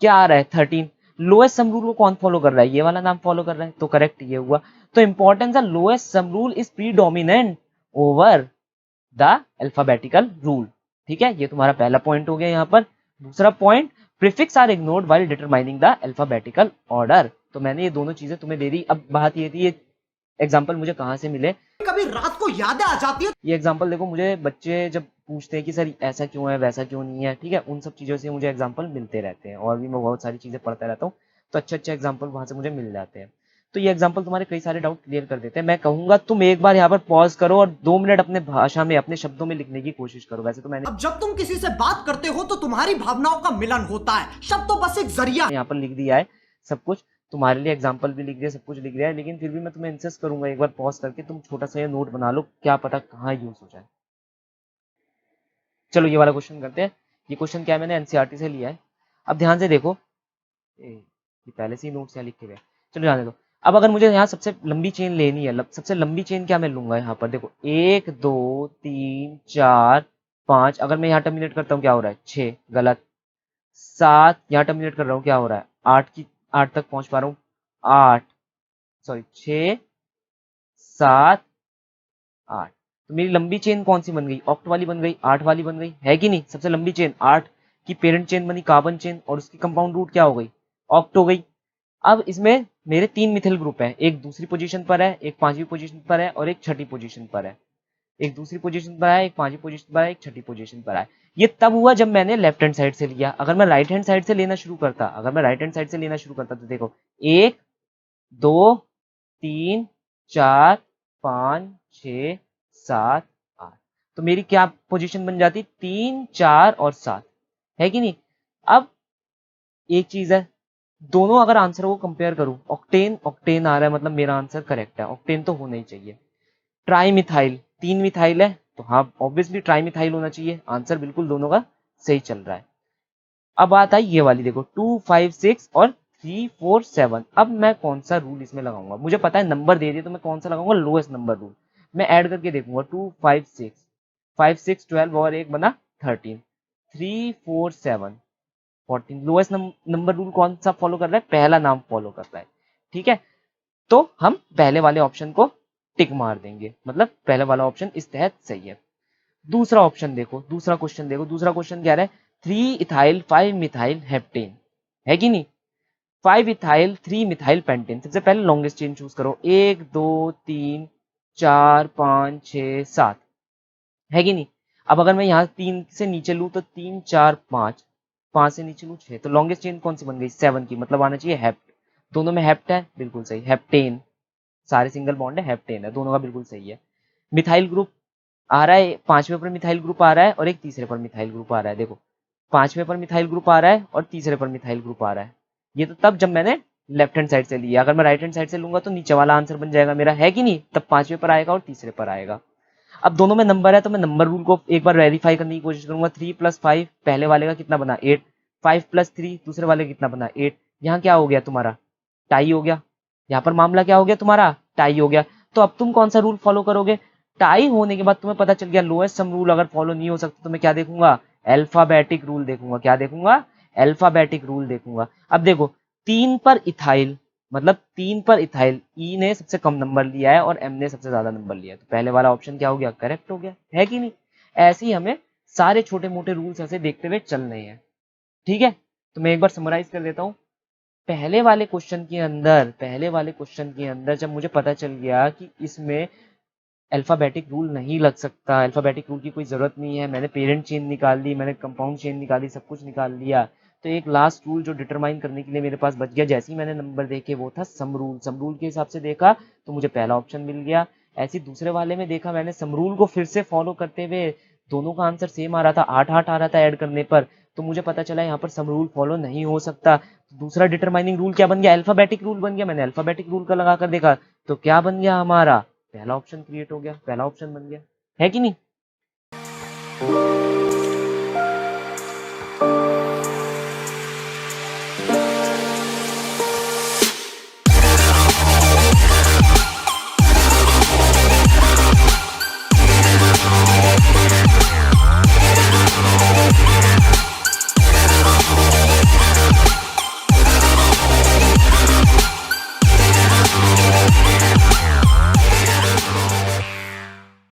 क्या आ रहा है? 13। लोएस्ट सम रूल को कौन फॉलो कर रहा है? ये वाला नाम फॉलो कर रहा है, तो करेक्ट ये हुआ। तो importance of lowest sum rule is predominant over the alphabetical rule, ठीक है। ये तुम्हारा पहला पॉइंट हो गया यहाँ पर। दूसरा point, prefix are ignored while determining the alphabetical order. तो मैंने ये दोनों चीजें तुम्हें दे दी। अब बात ये थी, ये एग्जाम्पल मुझे कहाँ से मिले? कभी रात को यादें आ जाती है। ये एग्जाम्पल देखो, मुझे बच्चे जब पूछते हैं कि सर ऐसा क्यों है वैसा क्यों नहीं है, ठीक है, उन सब चीज़ों से मुझे एग्जाम्पल मिलते रहते हैं और भी मैं बहुत सारी चीज़ें पढ़ता रहता हूँ, तो अच्छे अच्छे एग्जाम्पल वहाँ से मुझे मिल जाते हैं। तो ये एग्जाम्पल तुम्हारे कई सारे डाउट क्लियर कर देते हैं। मैं कहूंगा तुम एक बार यहाँ पर पॉज करो और 2 मिनट अपने भाषा में अपने शब्दों में लिखने की कोशिश करो। वैसे तो मैंने अब जब तुम किसी से बात करते हो तो तुम्हारी भावनाओं का मिलन होता है, शब्द तो बस एक जरिया। यहाँ पर लिख दिया है सब कुछ, तुम्हारे लिए एग्जाम्पल भी लिख दिया, सब कुछ लिख दिया है, लेकिन फिर भी मैं तुम्हें इंसिस्ट करूंगा एक बार पॉज करके तुम छोटा सा ये नोट बना लो, क्या पता कहाँ यूज हो जाए। चलो ये वाला क्वेश्चन करते हैं। ये क्वेश्चन क्या है, मैंने एनसीईआरटी से लिया है। अब ध्यान से देखो, ये पहले से ही नोट्स यहाँ लिख के गए। चलो ध्यान दो। अब अगर मुझे यहाँ सबसे लंबी चेन लेनी है, सबसे लंबी चेन क्या मैं लूंगा यहाँ पर? देखो 1 2 3 4 5, अगर मैं यहाँ टर्मिनेट करता हूँ क्या हो रहा है? 6, गलत। 7 यहाँ टर्मिनेट कर रहा हूँ, क्या हो रहा है? 8 तक पहुंच पा रहा हूँ, 8 सॉरी 6 7 8। तो मेरी लंबी चेन कौन सी बन गई? ऑक्ट वाली बन गई, 8 वाली बन गई, है कि नहीं? सबसे लंबी चेन 8 की पेरेंट चेन बनी कार्बन चेन और उसकी कंपाउंड रूट क्या हो गई? ऑक्ट हो गई। अब इसमें मेरे 3 मिथिल ग्रुप हैं, एक दूसरी पोजीशन पर है, एक 5वीं पोजीशन पर है और एक छठी पोजीशन पर है। एक दूसरी पोजीशन पर है, एक 5वीं पोजीशन पर है, एक छठी पोजीशन पर है। ये तब हुआ जब मैंने लेफ्ट हैंड साइड से लिया। अगर मैं राइट हैंड साइड से लेना शुरू करता, तो देखो 1 2 3 4 5 6 7 8, तो मेरी क्या पोजीशन बन जाती? 3 4 और 7, है कि नहीं? अब एक चीज है, दोनों अगर आंसर को कंपेयर करूं, ऑक्टेन ऑक्टेन आ रहा है मतलब मेरा आंसर करेक्ट है, ऑक्टेन तो होना ही चाहिए। ट्राई मिथाइल, 3 मिथाइल है तो हाँ ऑब्वियसली ट्राई मिथाइल होना चाहिए, आंसर बिल्कुल दोनों का सही चल रहा है। अब बात आई ये वाली, देखो 2 5 6 और 3 4 7। अब मैं कौन सा रूल इसमें लगाऊंगा? मुझे पता है नंबर दे दिए तो मैं कौन सा लगाऊंगा? Lowest number rule. मैं ऐड करके देखूंगा, 2 5 6 5 6 12 और एक बना 13, 3 4 7 14। लोएस्ट नंबर रूल कौन सा फॉलो कर रहा है? पहला नाम फॉलो कर रहा है, ठीक है। तो हम पहले वाले ऑप्शन को टिक मार देंगे, मतलब पहले वाला ऑप्शन इस तहत सही है। दूसरा ऑप्शन देखो, दूसरा क्वेश्चन देखो, दूसरा क्वेश्चन क्या है? 3 इथाइल 5 मिथाइल हेप्टेन, है कि नहीं? 5 इथाइल 3 मिथाइल पेंटेन। सबसे पहले लॉन्गेस्ट चेन चूज करो, 1 2 3 4 5 6 7, है कि नहीं। अब अगर मैं यहाँ 3 से नीचे लूँ तो 3 4 5, 5 से नीचे लूँ 6, तो लॉन्गेस्ट चेन कौन सी बन गई 7 की, मतलब आना चाहिए हेप्ट। दोनों में हेप्ट है, बिल्कुल सही, हेप्टेन, सारे सिंगल बॉन्ड है, हेप्टेन है, दोनों का बिल्कुल सही है। मिथाइल ग्रुप आ रहा है, 5वें पर मिथाइल ग्रुप आ रहा है और एक तीसरे पर मिथाइल ग्रुप आ रहा है। देखो 5वें पर मिथाइल ग्रुप आ रहा है और तीसरे पर मिथाइल ग्रुप आ रहा है। ये तो तब जब मैंने लेफ्ट हैंड साइड से लिया, अगर मैं राइट हैंड साइड से लूंगा तो नीचे वाला आंसर बन जाएगा मेरा, है कि नहीं, तब 5वें पर आएगा और तीसरे पर आएगा। अब दोनों में नंबर है तो मैं नंबर रूल को एक बार वेरीफाई करने की कोशिश करूंगा। 3 + 5 पहले वाले का कितना बना 8, 5 + 3 दूसरे वाले का कितना बना 8। यहाँ क्या हो गया तुम्हारा, टाई हो गया। यहाँ पर मामला क्या हो गया तुम्हारा, टाई हो गया। तो अब तुम कौन सा रूल फॉलो करोगे, टाई होने के बाद तुम्हें पता चल गया लोएस्ट सम रूल अगर फॉलो नहीं हो सकता तो मैं क्या देखूंगा, अल्फाबेटिक रूल देखूंगा। क्या देखूंगा, अल्फाबेटिक रूल देखूंगा। अब देखो 3 पर इथाइल, मतलब 3 पर इथाइल, ई ने सबसे कम नंबर लिया है और एम ने सबसे ज्यादा नंबर लिया है, तो पहले वाला ऑप्शन क्या हो गया, करेक्ट हो गया, है कि नहीं। ऐसे ही हमें सारे छोटे मोटे रूल्स ऐसे देखते हुए चलने हैं, ठीक है। तो मैं एक बार समराइज कर देता हूँ। पहले वाले क्वेश्चन के अंदर जब मुझे पता चल गया कि इसमें अल्फाबेटिक रूल नहीं लग सकता, अल्फाबेटिक रूल की कोई ज़रूरत नहीं है, मैंने पेरेंट चेन निकाल ली, मैंने कंपाउंड चेन निकाली, सब कुछ निकाल लिया, तो एक लास्ट रूल जो डिटरमाइन करने के लिए मेरे पास बच गया, जैसे ही मैंने नंबर देखे वो था सम रूल। सम रूल के हिसाब से देखा तो मुझे पहला ऑप्शन मिल गया। ऐसे ही दूसरे वाले में देखा मैंने, सम रूल को फिर से फॉलो करते हुए दोनों का आंसर सेम आ रहा था, 8 8 आ रहा था ऐड करने पर, तो मुझे पता चला यहाँ पर सम रूल फॉलो नहीं हो सकता। तो दूसरा डिटरमाइनिंग रूल क्या बन गया, अल्फाबेटिक रूल बन गया। मैंने अल्फाबेटिक रूल का लगा कर देखा तो क्या बन गया हमारा, पहला ऑप्शन क्रिएट हो गया, पहला ऑप्शन बन गया, है कि नहीं।